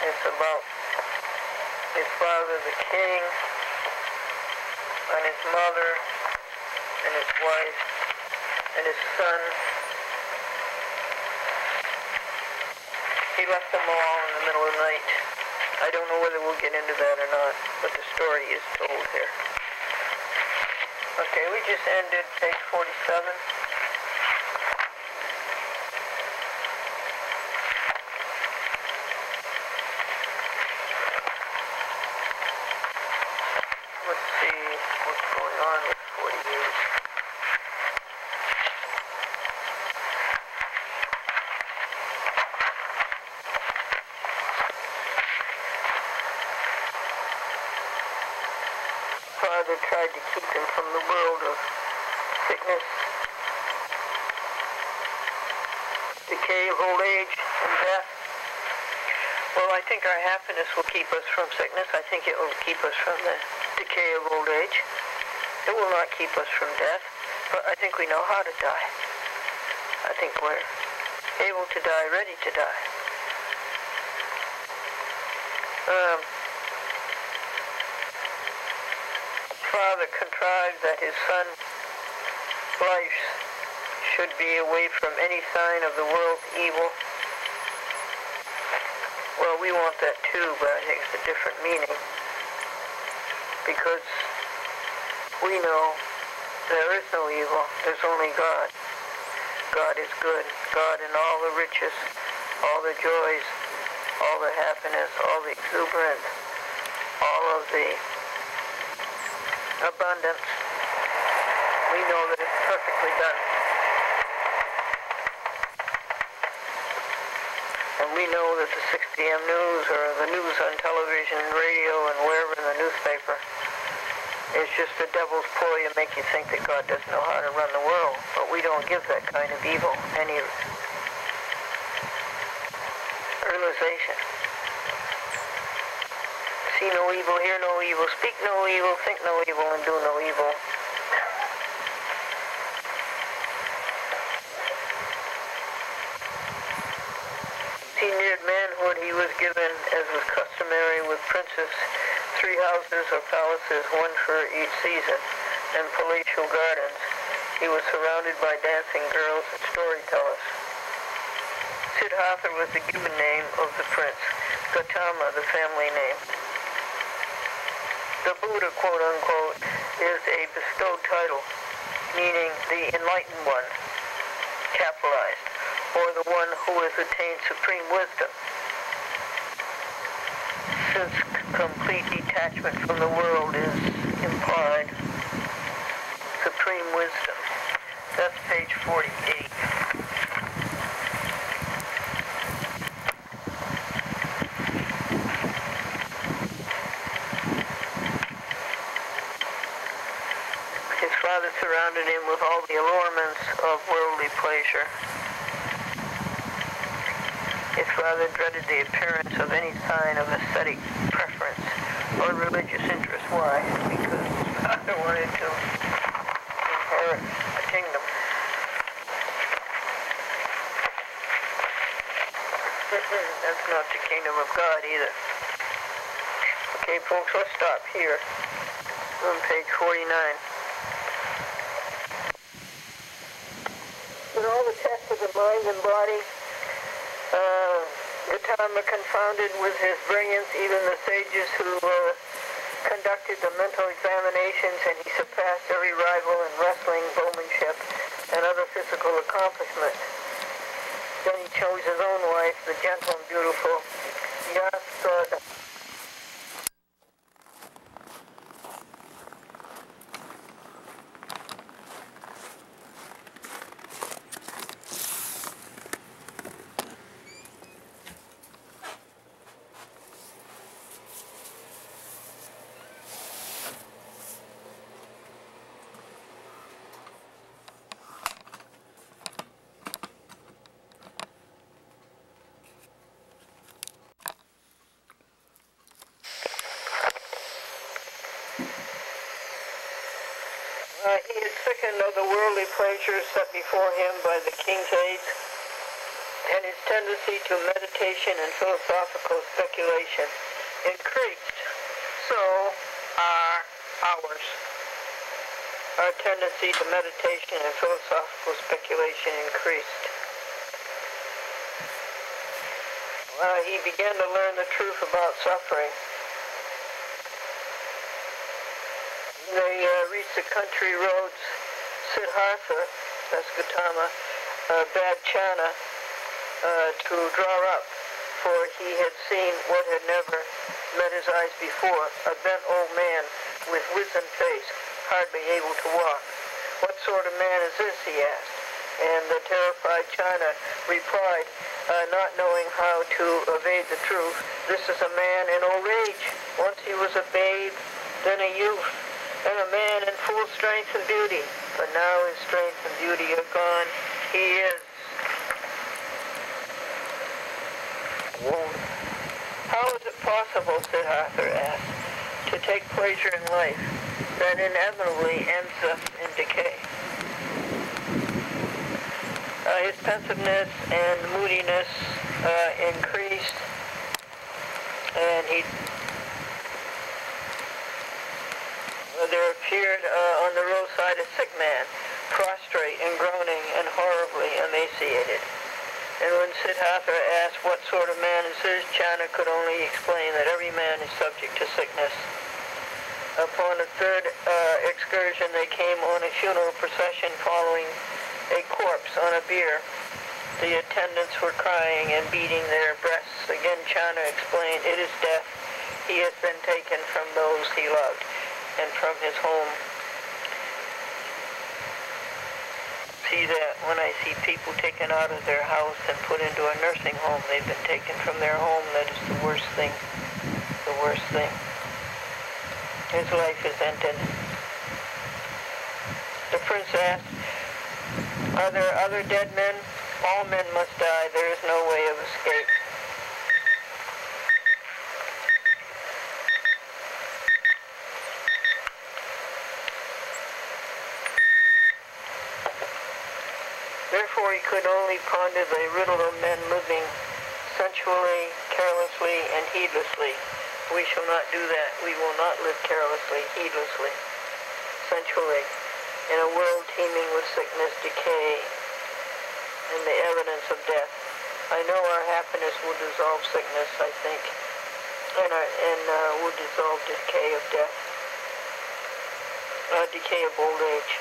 It's about his father, the king, and his mother, and his wife, and his son. He left them all in the middle of the night. I don't know whether we'll get into that or not, but the story is told here. Okay, we just ended page 47. Let's see what's going on with 48. Father tried to keep him from the world of sickness, decay of old age, and death. Well, I think our happiness will keep us from sickness. I think it will keep us from the decay of old age. It will not keep us from death, but I think we know how to die. I think we're able to die, ready to die. Father contrived that his son's life should be away from any sign of the world's evil. Well, we want that too, but I think it's a different meaning. Because we know there is no evil, there's only God. God is good. God in all the riches, all the joys, all the happiness, all the exuberance, all of the abundance. We know that it's perfectly done. And we know that the 6 p.m. news or the news on television, radio, and wherever in the newspaper is just the devil's ploy to make you think that God doesn't know how to run the world. But we don't give that kind of evil any realization. See no evil, hear no evil, speak no evil, think no evil, and do no evil. He neared manhood, he was given, as was customary with princes, 3 houses or palaces, one for each season, and palatial gardens. He was surrounded by dancing girls and storytellers. Siddhartha was the given name of the prince, Gautama the family name. The Buddha, quote-unquote, is a bestowed title, meaning the enlightened one, capitalized, or the one who has attained supreme wisdom. Since complete detachment from the world is implied, supreme wisdom. That's page 48. His father surrounded him with all the allurements of worldly pleasure. His father dreaded the appearance of any sign of aesthetic preference or religious interest. Why? Because his father wanted to inherit a kingdom. That's not the kingdom of God either. Okay, folks, let's stop here on page 49. With all the tests of the mind and body, Gautama confounded with his brilliance even the sages who conducted the mental examinations, and he surpassed every rival in wrestling, bowmanship, and other physical accomplishments. Then he chose his own wife, the gentle and beautiful Yasodha. He had sickened of the worldly pleasures set before him by the king's aids, and his tendency to meditation and philosophical speculation increased. So are ours. Our tendency to meditation and philosophical speculation increased. He began to learn the truth about suffering. They reached the country roads. Siddhartha, that's Gautama, bade Chana to draw up, for he had seen what had never met his eyes before, a bent old man with wizened face, hardly able to walk. What sort of man is this, he asked. And the terrified Chana replied, not knowing how to evade the truth, this is a man in old age. Once he was a babe, then a youth, and a man in full strength and beauty. But now his strength and beauty are gone. He is old. How is it possible, Siddhartha asked, to take pleasure in life that inevitably ends up in decay? His pensiveness and moodiness increased, and there appeared on the roadside a sick man, prostrate and groaning and horribly emaciated. And when Siddhartha asked what sort of man is this, Chana could only explain that every man is subject to sickness. Upon the third excursion, they came on a funeral procession following a corpse on a bier. The attendants were crying and beating their breasts. Again, Chana explained, it is death. He has been taken from those he loved and from his home. See that when I see people taken out of their house and put into a nursing home, they've been taken from their home. That is the worst thing. The worst thing. His life is ended. The prince asked, are there other dead men? All men must die. There is no way of escape. Therefore he could only ponder the riddle of men living sensually, carelessly, and heedlessly. We shall not do that. We will not live carelessly, heedlessly, sensually, in a world teeming with sickness, decay, and the evidence of death. I know our happiness will dissolve sickness, I think, and will dissolve decay of death, decay of old age.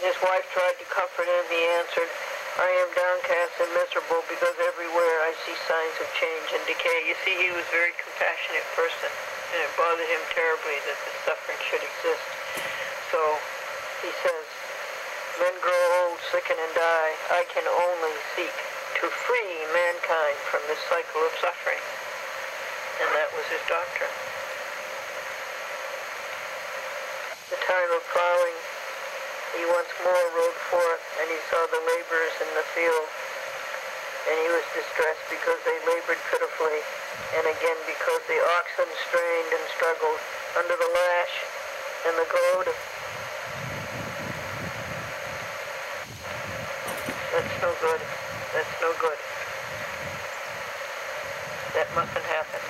His wife tried to comfort him. He answered, I am downcast and miserable because everywhere I see signs of change and decay. You see, he was a very compassionate person, and it bothered him terribly that the suffering should exist. So he says, men grow old, sicken, and die. I can only seek to free mankind from this cycle of suffering. And that was his doctrine. The time of plowing, he once more rode forth, and he saw the laborers in the field, and he was distressed because they labored pitifully, and again because the oxen strained and struggled under the lash and the goad. That's no good. That's no good. That mustn't happen.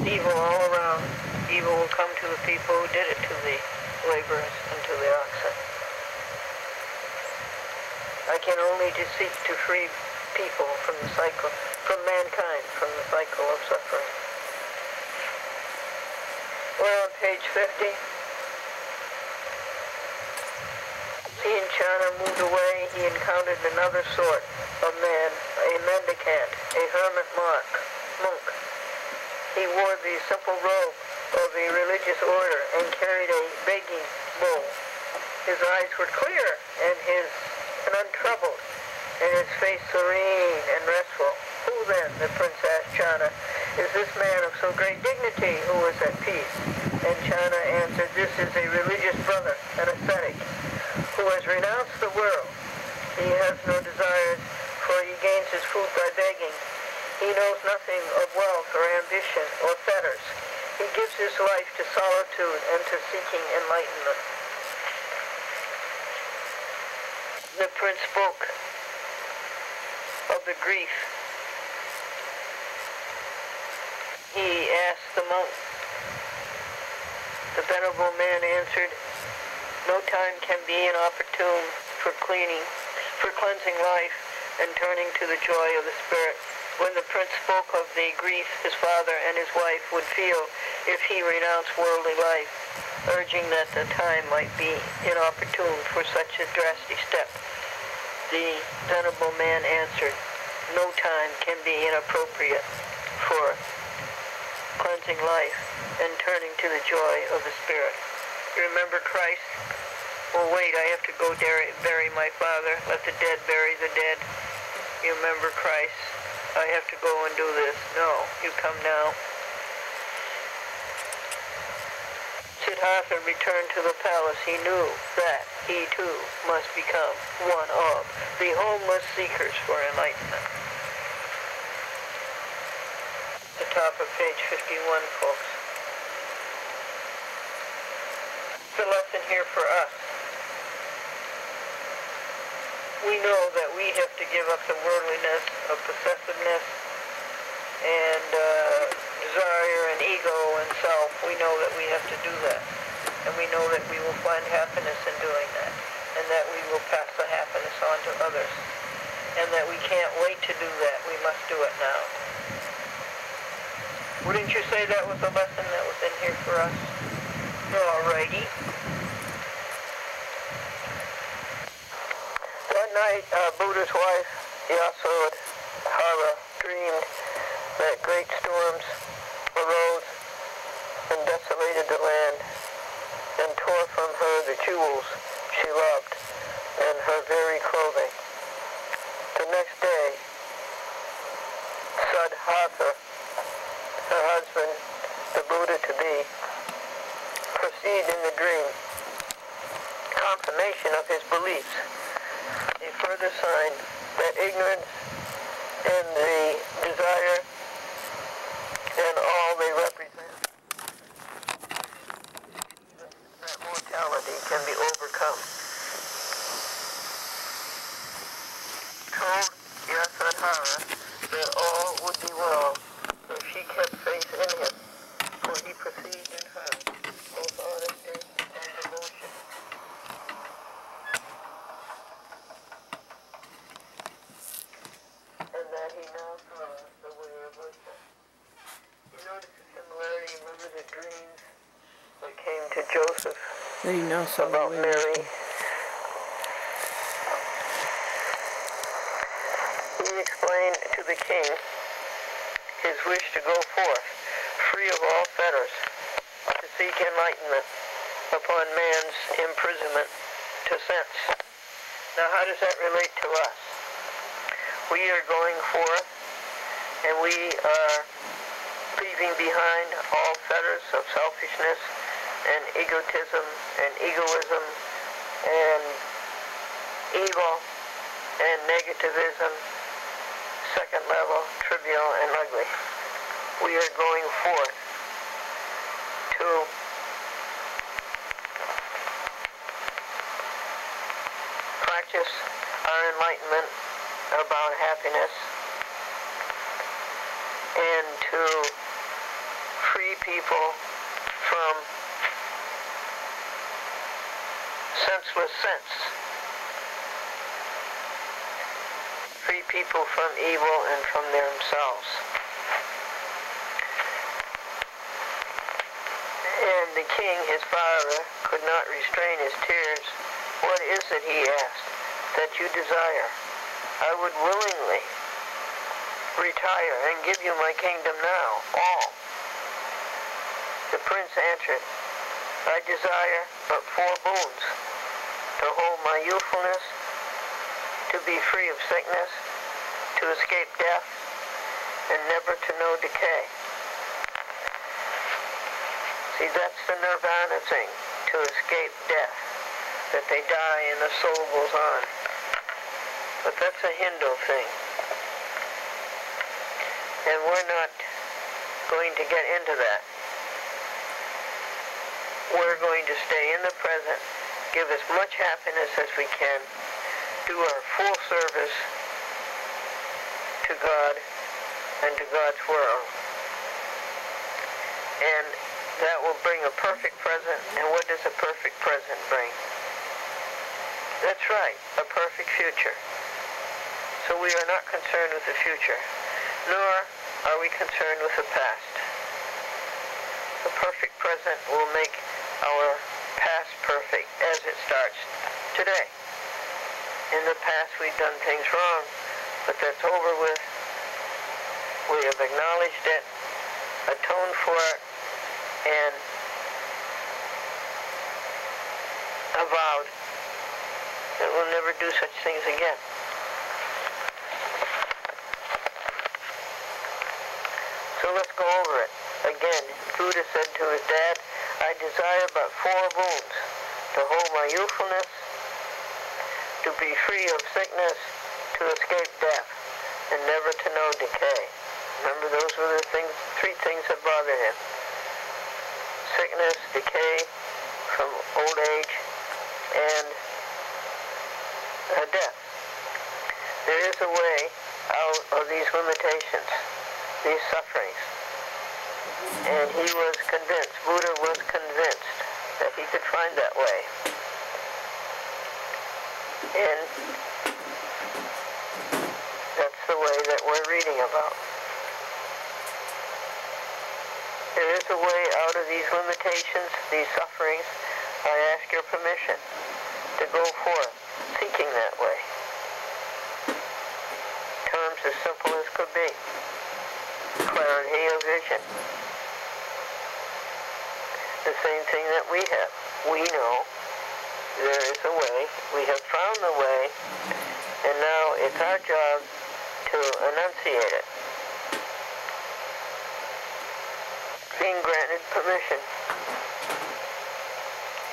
Evil all around. Evil will come to the people who did it to the laborers and to the oxen. I can only just seek to free people from the cycle, from mankind, from the cycle of suffering. We're on page 50. He and Chana moved away. He encountered another sort of man, a mendicant, a hermit monk. He wore the simple robe of a religious order and carried a begging bowl. His eyes were clear and untroubled, and his face serene and restful. Who then, the prince asked Chana, is this man of so great dignity who is at peace? And Chana answered, this is a religious brother, an ascetic, who has renounced the world. He has no desires, for he gains his food by begging. He knows nothing of wealth or ambition or fetters. He gives his life to solitude and to seeking enlightenment. The prince spoke of the grief. He asked the monk. The venerable man answered, no time can be inopportune for cleansing life and turning to the joy of the spirit. When the prince spoke of the grief his father and his wife would feel if he renounced worldly life, urging that the time might be inopportune for such a drastic step, the venerable man answered, no time can be inappropriate for cleansing life and turning to the joy of the spirit. Remember Christ? Well, wait, I have to go bury my father. Let the dead bury the dead. You remember Christ? I have to go and do this. No, you come now. Siddhartha returned to the palace. He knew that he too must become one of the homeless seekers for enlightenment. The top of page 51, folks. The lesson here for us. We know that we have to give up the worldliness of possessiveness and desire and ego and self. We know that we have to do that. And we know that we will find happiness in doing that. And that we will pass the happiness on to others. And that we can't wait to do that. We must do it now. Wouldn't you say that was a lesson that was in here for us? Alrighty. One night, Buddha's wife, Yasodhara, dreamed that great storms arose and desolated the land and tore from her the jewels she loved and her very clothing. The next day, Siddhartha, her husband, the Buddha-to-be, perceived in the dream confirmation of his beliefs, a further sign that ignorance and the desire and all they represent, even that mortality can be overcome. Told Yasodhara that all would be well if she kept faith in him, for he perceived in her both honesty and devotion. And that he now saw the way of wisdom. You notice the similarity, remember the dreams that came to Joseph That he now saw the about way of Mary? wisdom. He explained to the king his wish to go forth, free of all fetters, to seek enlightenment upon man's imprisonment to sense. Now how does that relate to us? We are going forth and we are leaving behind all fetters of selfishness and egotism and egoism and evil and negativism, second level, trivial and ugly. We are going forth to practice our enlightenment about happiness and to free people from senseless sense. Free people from evil and from themselves. And the king, his father, could not restrain his tears. What is it, he asked, that you desire? I would willingly retire and give you my kingdom now, all. The prince answered, I desire but 4 boons, to hold my youthfulness, to be free of sickness, to escape death, and never to know decay. See, that's the nirvana thing, to escape death, that they die and the soul goes on. But that's a Hindu thing. And we're not going to get into that. We're going to stay in the present, give as much happiness as we can, do our full service to God and to God's world. And that will bring a perfect present. And what does a perfect present bring? That's right, a perfect future. So we are not concerned with the future, nor are we concerned with the past. The perfect present will make our past perfect as it starts today. In the past we've done things wrong, but that's over with. We have acknowledged it, atoned for it, and avowed that we'll never do such things again. So let's go over it. Again, Buddha said to his dad, I desire but 4 boons, to hold my youthfulness, to be free of sickness, to escape death, and never to know decay. Remember, those were the 3 things that bothered him. Sickness, decay from old age, and death. There is a way out of these limitations, these sufferings. And he was convinced, Buddha was convinced that he could find that way. And that's the way that we're reading about. There is a way out of these limitations, these sufferings. I ask your permission to go forth, seeking that way. simple as could be. Clarity of vision. The same thing that we have. We know there is a way. We have found the way, and now it's our job to enunciate it. Being granted permission.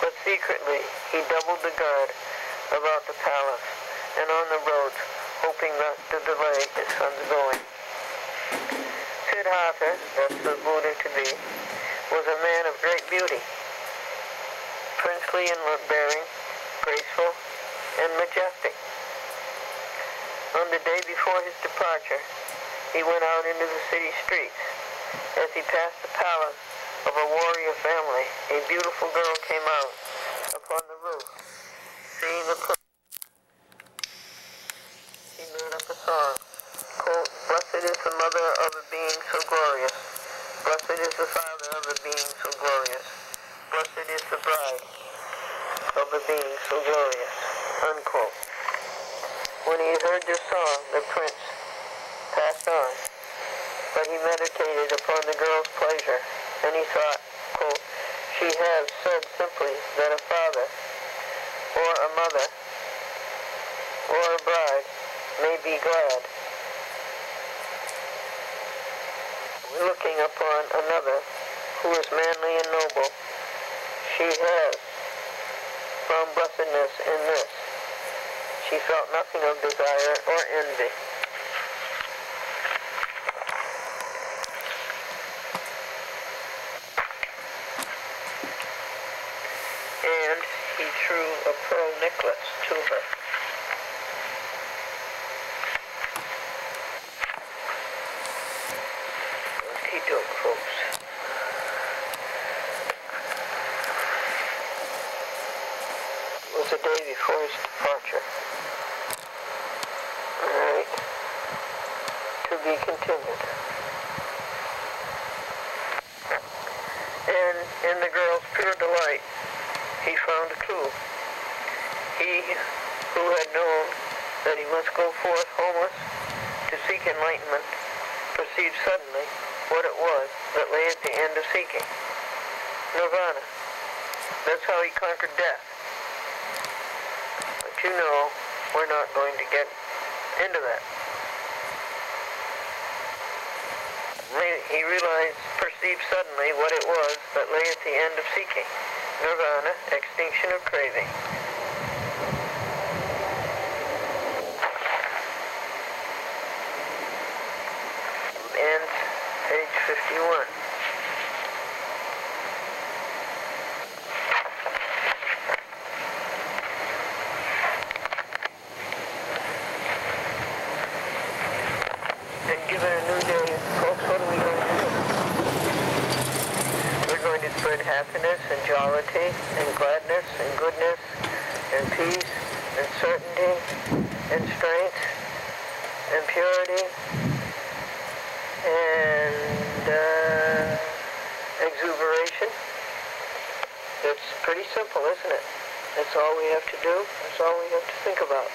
But secretly, he doubled the guard about the palace and on the roads, hoping not to delay his son's going. Siddhartha, that's the Buddha to be, was a man of great beauty, princely in bearing, graceful, and majestic. On the day before his departure, he went out into the city streets. As he passed the palace of a warrior family, a beautiful girl came out upon the roof. Seeing the place, he made up a song. Quote, "Blessed is the mother of a being so glorious. Blessed is the father of a being so glorious. Blessed is the bride of a being so glorious." Unquote. When he heard this song, the prince passed on, but he meditated upon the girl's pleasure, and he thought, quote, "She has said simply that a father, or a mother, or a bride may be glad." Looking upon another who is manly and noble, she has found blessedness in this. She felt nothing of desire or envy. And he threw a pearl necklace to her. Okey-doke, folks. It was the day before his departure. Alright. To be continued. And in the girl's pure delight, he found a clue. He who had known that he must go forth homeless to seek enlightenment perceived suddenly what it was that lay at the end of seeking. Nirvana. That's how he conquered death. But you know, we're not going to get into that. He realized, perceived suddenly what it was that lay at the end of seeking. Nirvana, extinction of craving. Ends page 51. And given a new day, folks, what are we going to do? We're going to spread happiness and jollity and gladness and goodness and peace and certainty and strength and purity and exuberation. It's pretty simple, isn't it? That's all we have to do. That's all we have to think about.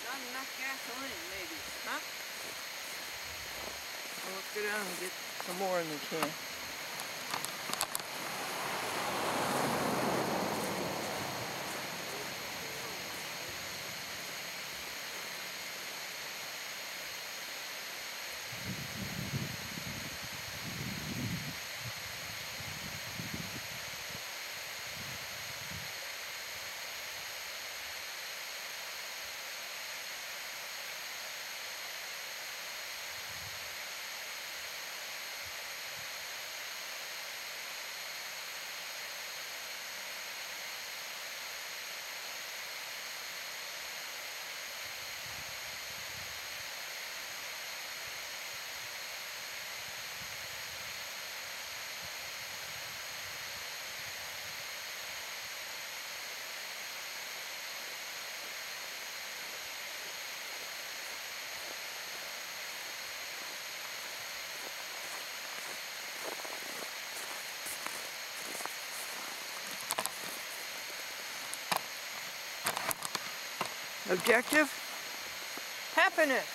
Not enough gasoline, maybe, huh? Well, let's go down and get some more in the can. Objective? Happiness.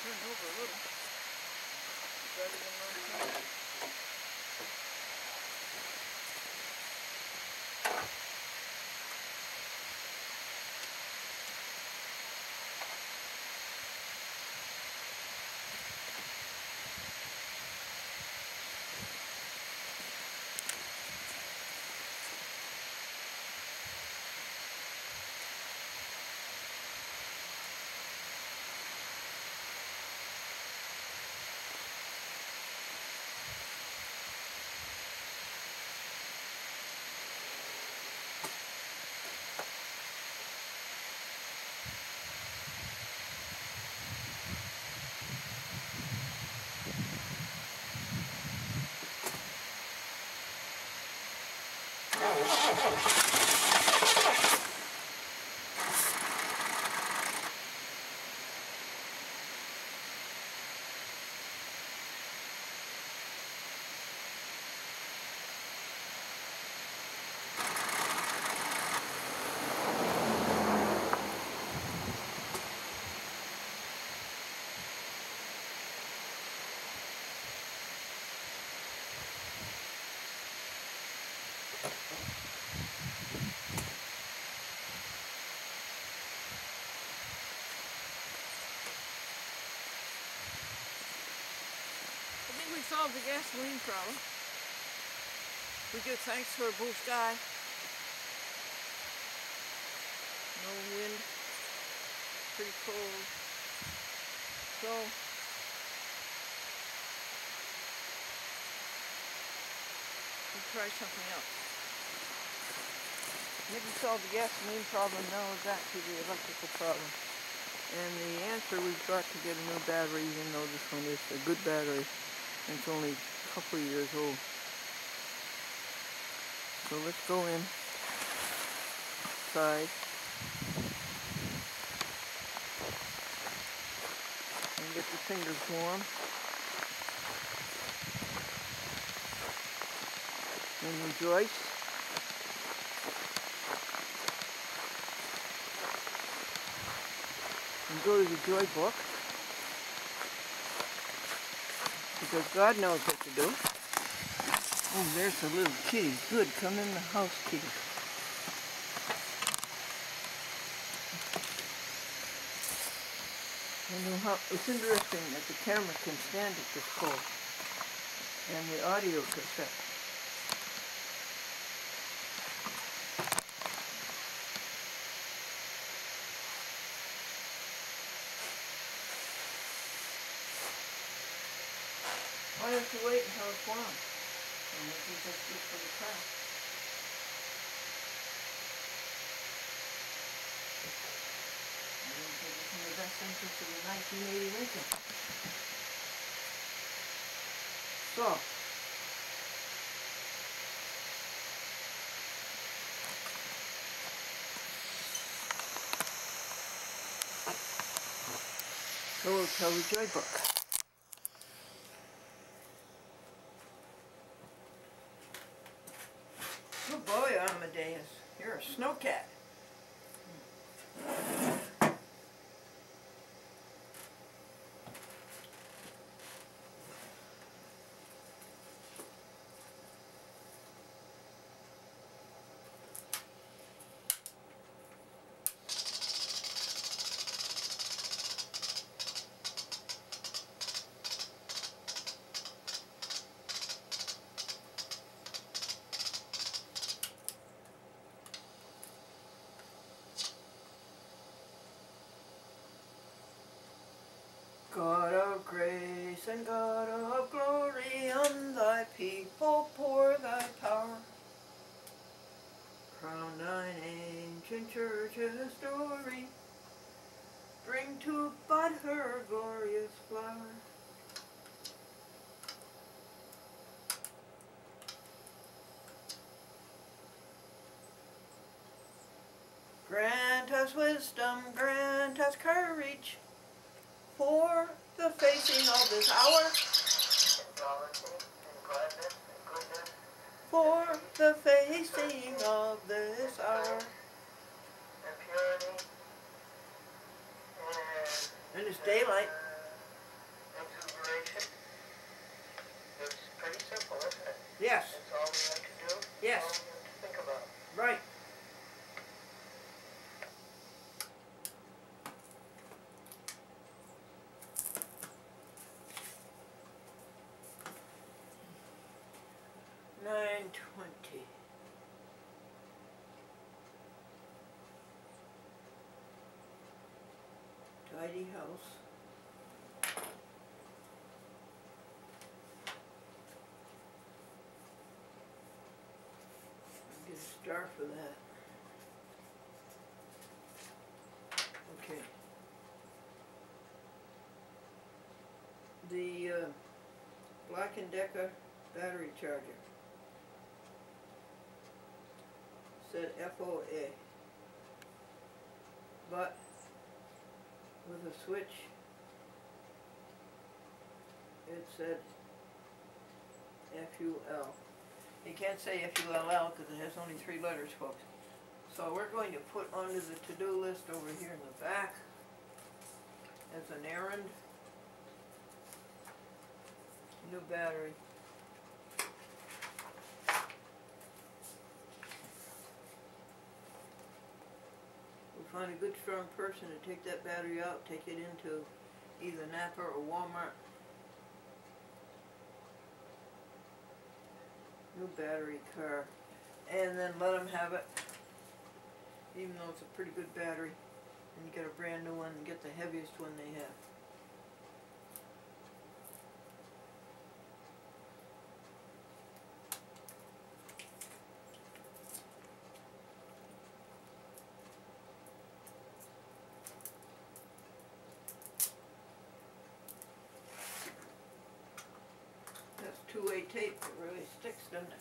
Turn over a little. Better than most times. I think we solved the gasoline problem. We do thanks to our blue sky. No wind. Pretty cold. So we'll try something else. Maybe solve the gasoline problem, now we're back to the electrical problem. And the answer, we've got to get a new battery, even though this one is a good battery. And it's only a couple of years old. So let's go inside and get the fingers warm. And rejoice. And go to the joy book. Because God knows what to do. Oh, there's a little kitty. Good, come in the house, kitty. You know how, it's interesting that the camera can stand it this cold. And the audio cassette. Why don't you wait until it's warm? And you can just look for the crack. I don't think it's in the best interest of the 1980 Lincoln. So, Hello, Kelly Joy Book. Good boy, Amadeus. You're a snowcat. God of grace and God of glory, on thy people pour thy power. Crown thine ancient church's story, bring to bud her glorious flower. Grant us wisdom, grant us courage, for the facing of this hour. In jollity, in gladness, in goodness, For the facing of this hour. and purity, And it's daylight. exuberation. It's pretty simple, isn't it? Yes. That's all we have to do. Yes. All we have to think about. Right. $9.20. Tidy house. Get a star for that. Okay. The Black & Decker battery charger said FOA, but with a switch it said FUL. You can't say FULL because it has only 3 letters, folks. So we're going to put onto the to-do list over here in the back as an errand, new battery. We'll find a good strong person to take that battery out, take it into either Napa or Walmart. New battery car. And then let them have it, even though it's a pretty good battery. And you get a brand new one and get the heaviest one they have. That's 2-way tape that really sticks, doesn't it?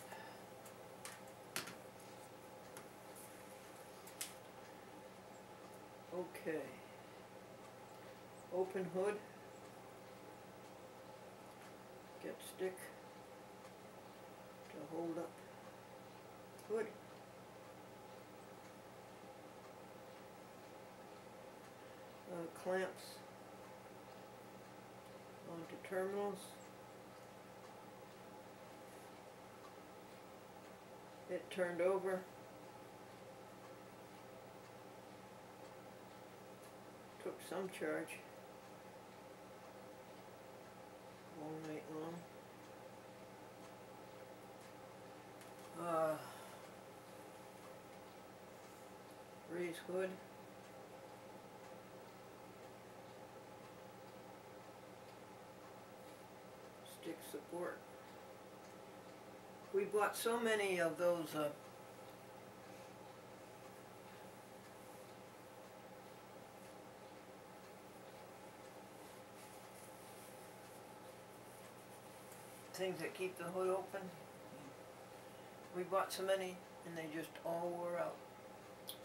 Okay. Open hood. Get stick to hold up hood. Clamps onto terminals. It turned over. Took some charge all night long. Raise hood. Stick support. We bought so many of those things that keep the hood open. We bought so many and they just all wore out.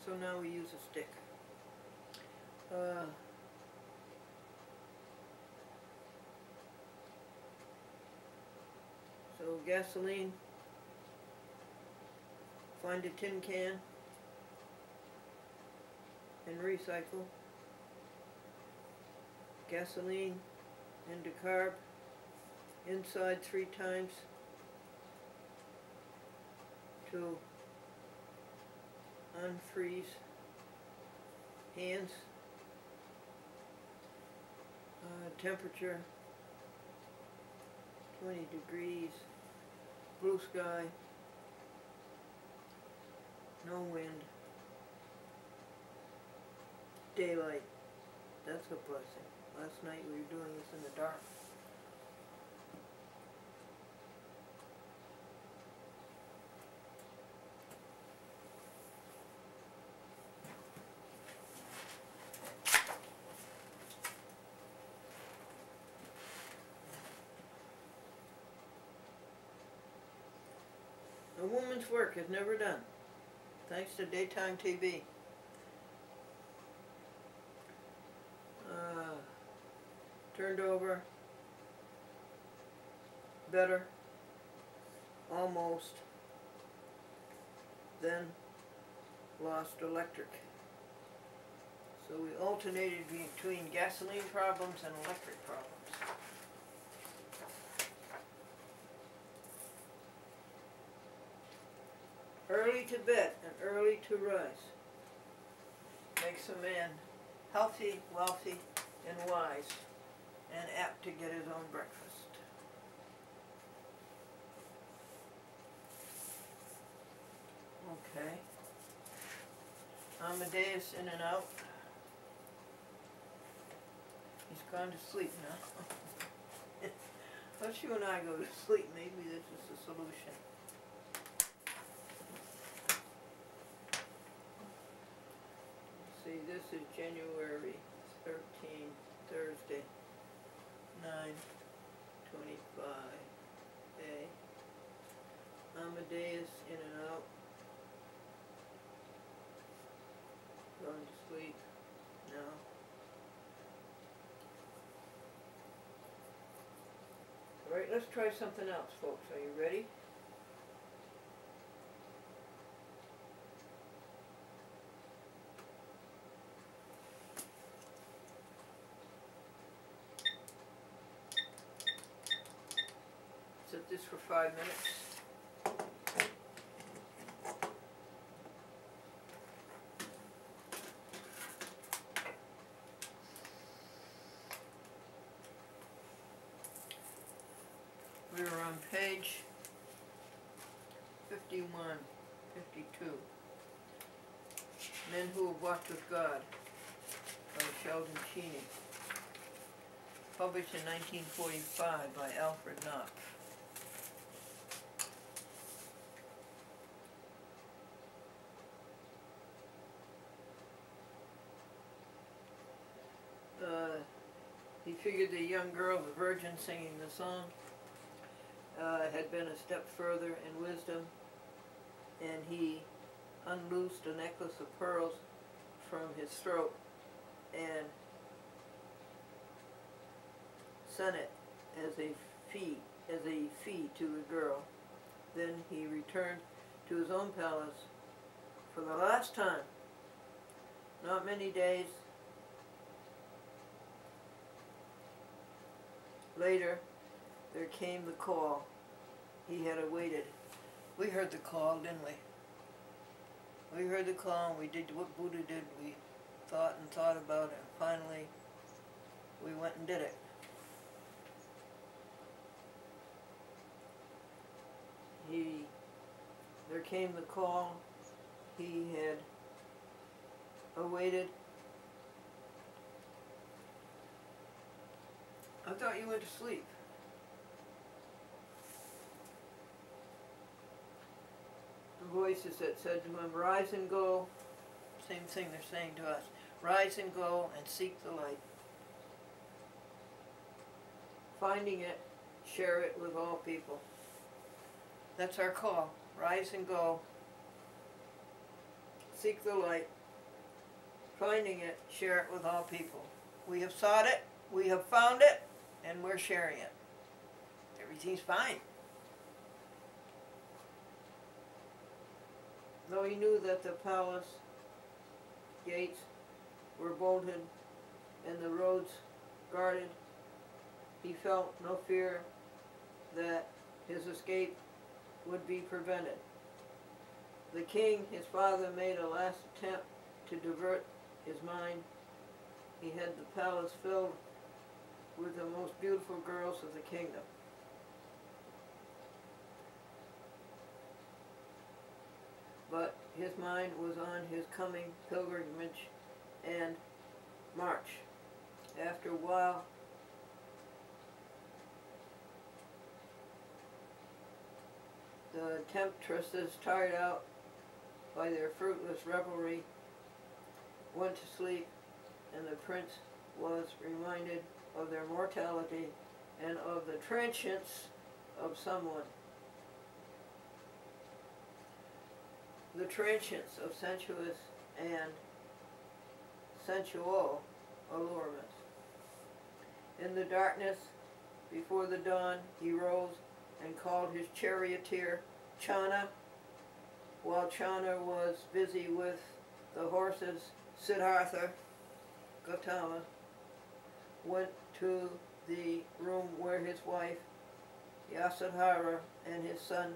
So now we use a stick. So gasoline, find a tin can and recycle. Gasoline into carb, inside 3 times to unfreeze hands. Temperature 20 degrees, blue sky, no wind, daylight. That's a blessing. Last night we were doing this in the dark. A woman's work is never done, thanks to daytime TV. Turned over, better, almost, then lost electric. So we alternated between gasoline problems and electric problems. Early to bed and early to rise makes a man healthy, wealthy, and wise, and apt to get his own breakfast. Okay. Amadeus in and out. He's gone to sleep now. Once you and I go to sleep, maybe this is the solution. See, this is January 13th, Thursday, 9:25. A. Amadeus in and out. Going to sleep now. Alright, let's try something else, folks. Are you ready? Set this for 5 minutes. We are on page 51, 52. Men Who Have Walked with God by Sheldon Cheney. Published in 1945 by Alfred Knopf. He figured the young girl, the virgin singing the song, had been a step further in wisdom, and he unloosed a necklace of pearls from his throat and sent it as a fee to the girl. Then he returned to his own palace for the last time. Not many days later, there came the call he had awaited. We heard the call, didn't we? We heard the call and we did what Buddha did. We thought and thought about it, and finally we went and did it. There came the call he had awaited. I thought you went to sleep. The voices that said to him, rise and go, same thing they're saying to us, rise and go and seek the light. Finding it, share it with all people. That's our call. Rise and go. Seek the light. Finding it, share it with all people. We have sought it, we have found it, and we're sharing it. Everything's fine. Though he knew that the palace gates were bolted and the roads guarded, he felt no fear that his escape would be prevented. The king, his father, made a last attempt to divert his mind. He had the palace filled with the most beautiful girls of the kingdom. But his mind was on his coming pilgrimage and march. After a while, the temptresses, tired out by their fruitless revelry, went to sleep, and the prince was reminded of their mortality and of the transience of someone. The transience of sensuous and sensual allurements. In the darkness, before the dawn, he rose and called his charioteer Channa. While Channa was busy with the horses, Siddhartha Gautama went to the room where his wife Yasodhara and his son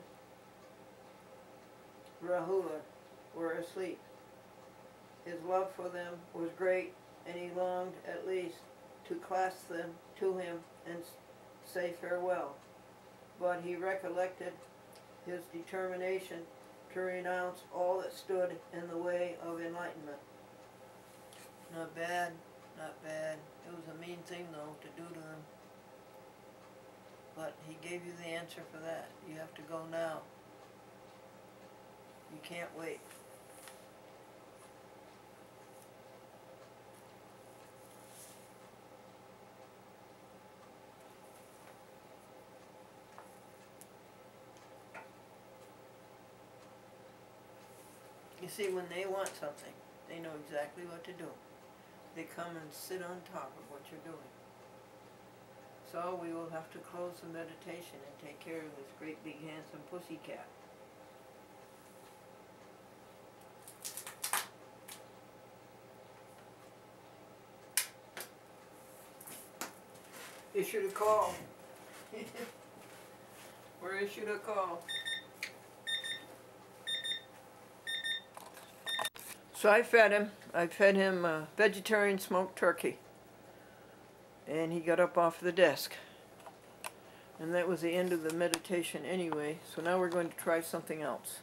Rahula were asleep. His love for them was great, and he longed at least to clasp them to him and say farewell. But he recollected his determination to renounce all that stood in the way of enlightenment. Not bad, not bad. It was a mean thing, though, to do to him. But he gave you the answer for that. You have to go now. You can't wait. You see, when they want something, they know exactly what to do. They come and sit on top of what you're doing. So we will have to close the meditation and take care of this great big handsome pussycat. Issued a call. We're issued a call. So I fed him. I fed him vegetarian smoked turkey. And he got up off the desk. And that was the end of the meditation anyway. So now we're going to try something else.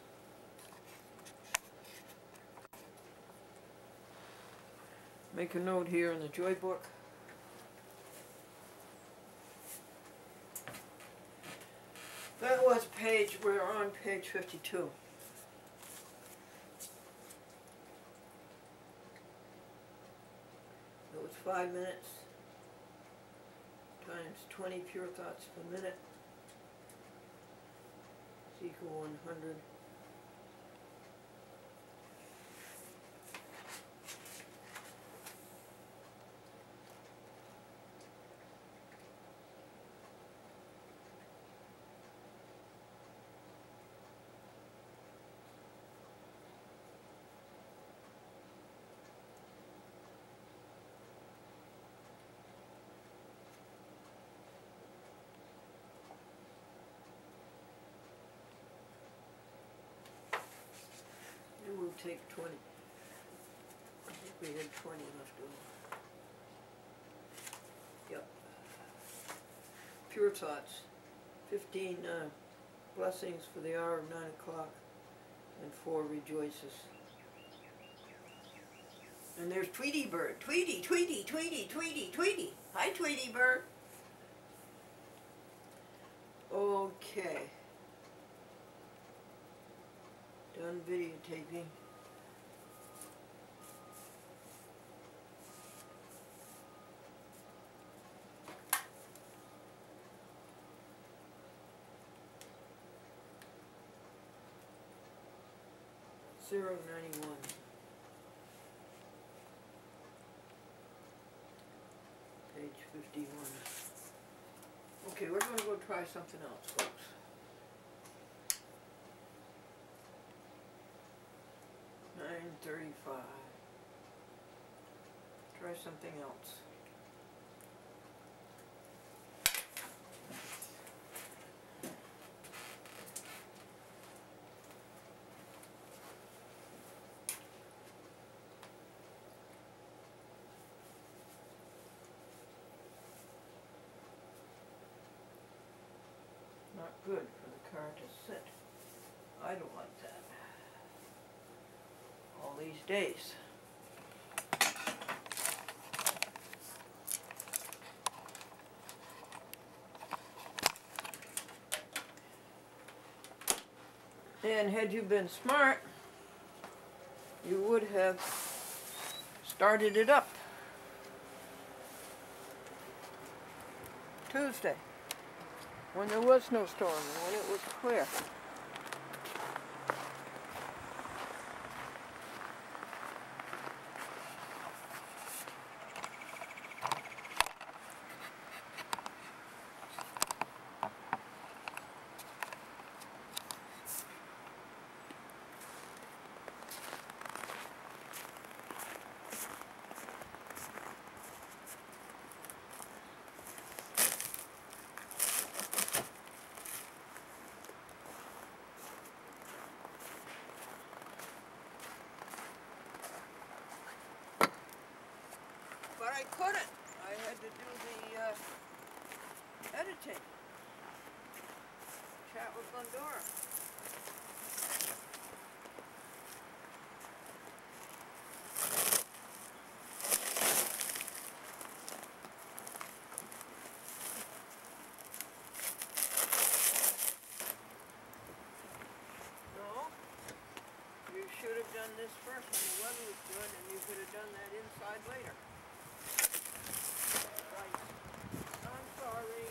Make a note here in the Joy Book. That was we're on page 52. It was 5 minutes times 20 pure thoughts per minute is equal 100. We'll take 20. I think we had 20 left over. Yep. Pure thoughts. 15 blessings for the hour of 9 o'clock and 4 rejoices. And there's Tweety Bird. Tweety, Tweety, Tweety, Tweety, Tweety. Hi, Tweety Bird. Okay. Done videotaping. $0.91. Page 51. Okay, we're going to go try something else, folks. 35. Try something else. Not good for the car to sit idle like that all these days. And had you been smart, you would have started it up Tuesday, when there was no storm and when it was clear. But I couldn't. I had to do the editing. Chat with Glendora. No, you should have done this first when the weather was good, and you could have done that inside later. Right. I'm sorry.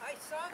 Hi, son.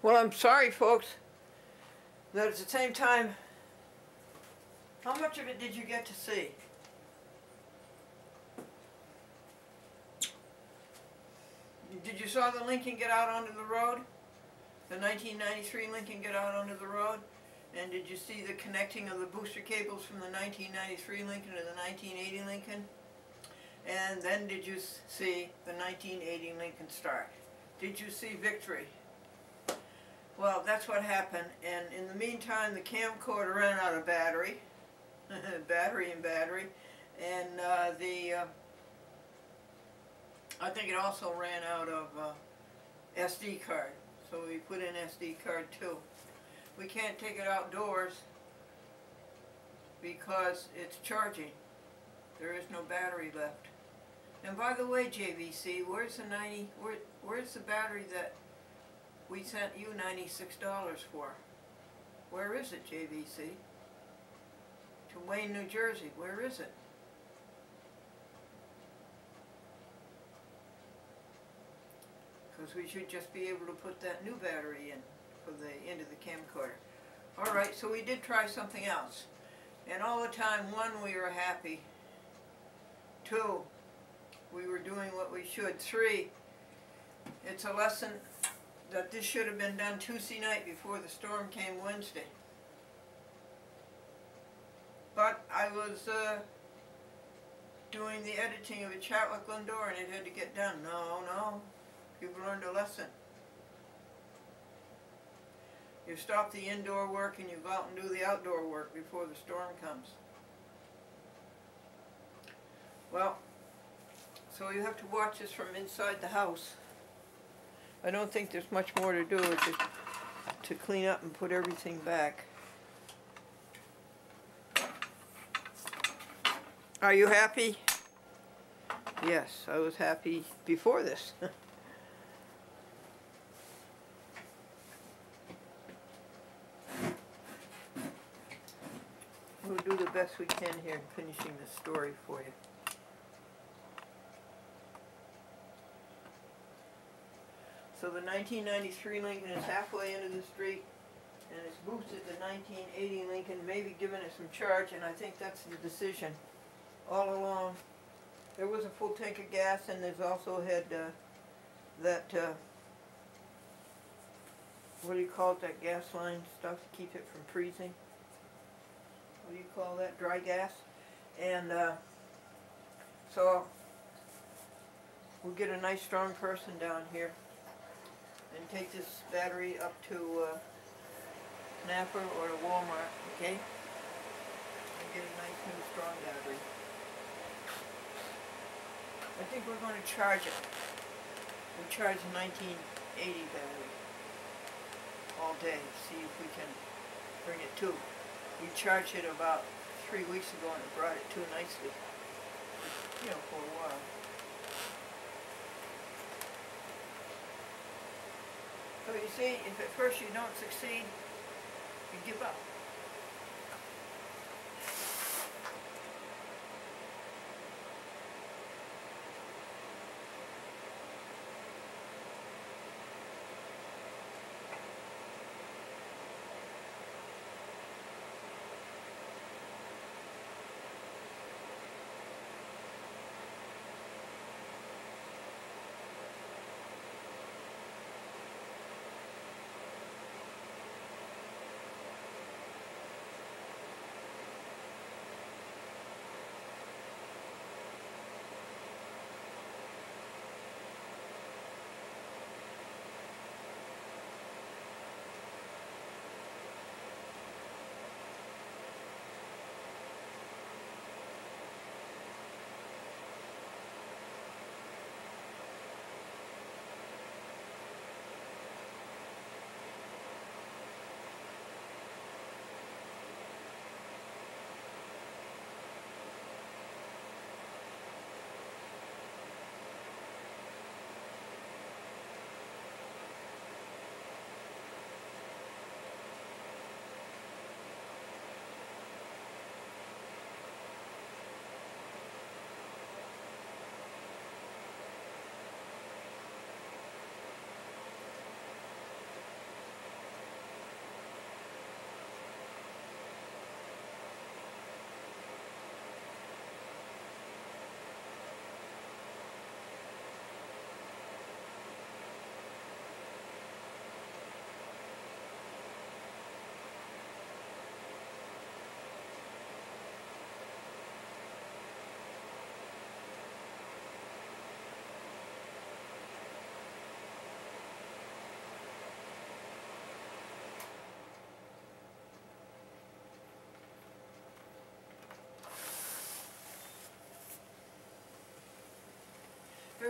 Well, I'm sorry, folks, that at the same time, how much of it did you get to see? Did you saw the Lincoln get out onto the road? The 1993 Lincoln get out onto the road? And did you see the connecting of the booster cables from the 1993 Lincoln to the 1980 Lincoln? And then did you see the 1980 Lincoln start? Did you see victory? Well, that's what happened, and in the meantime the camcorder ran out of battery, battery, and I think it also ran out of SD card, so we put in SD card too. We can't take it outdoors because it's charging. There is no battery left. And by the way, JVC, where's the battery that we sent you $96 for? Where is it, JVC? To Wayne, New Jersey. Where is it? Because we should just be able to put that new battery in for the end of the camcorder. Alright, so we did try something else. And all the time, one, we were happy. Two, we were doing what we should. Three, it's a lesson that this should have been done Tuesday night before the storm came Wednesday. But I was doing the editing of A Chat with Glendora and it had to get done. No, you've learned a lesson. You stop the indoor work and you go out and do the outdoor work before the storm comes. Well, so you have to watch this from inside the house. I don't think there's much more to do. It's just to clean up and put everything back. Are you happy? Yes, I was happy before this. We'll do the best we can here in finishing the story for you. So the 1993 Lincoln is halfway into the street, and it's boosted the 1980 Lincoln, maybe giving it some charge, and I think that's the decision. All along, there was a full tank of gas, and there's also had that, what do you call it, that gas line stuff to keep it from freezing? What do you call that? Dry gas. And so we'll get a nice strong person down here and take this battery up to Napa or to Walmart, okay? And get a nice new strong battery. I think we're going to charge it. We charge a 1980 battery all day. See if we can bring it to. We charged it about 3 weeks ago and it brought it to nicely, you know, for a while. So you see, if at first you don't succeed, you give up.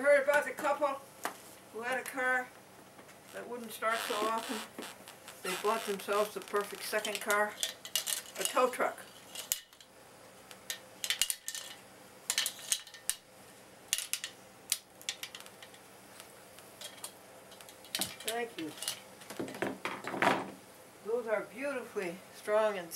heard about the couple who had a car that wouldn't start so often? They bought themselves the perfect second car, a tow truck. Thank you. Those are beautifully strong and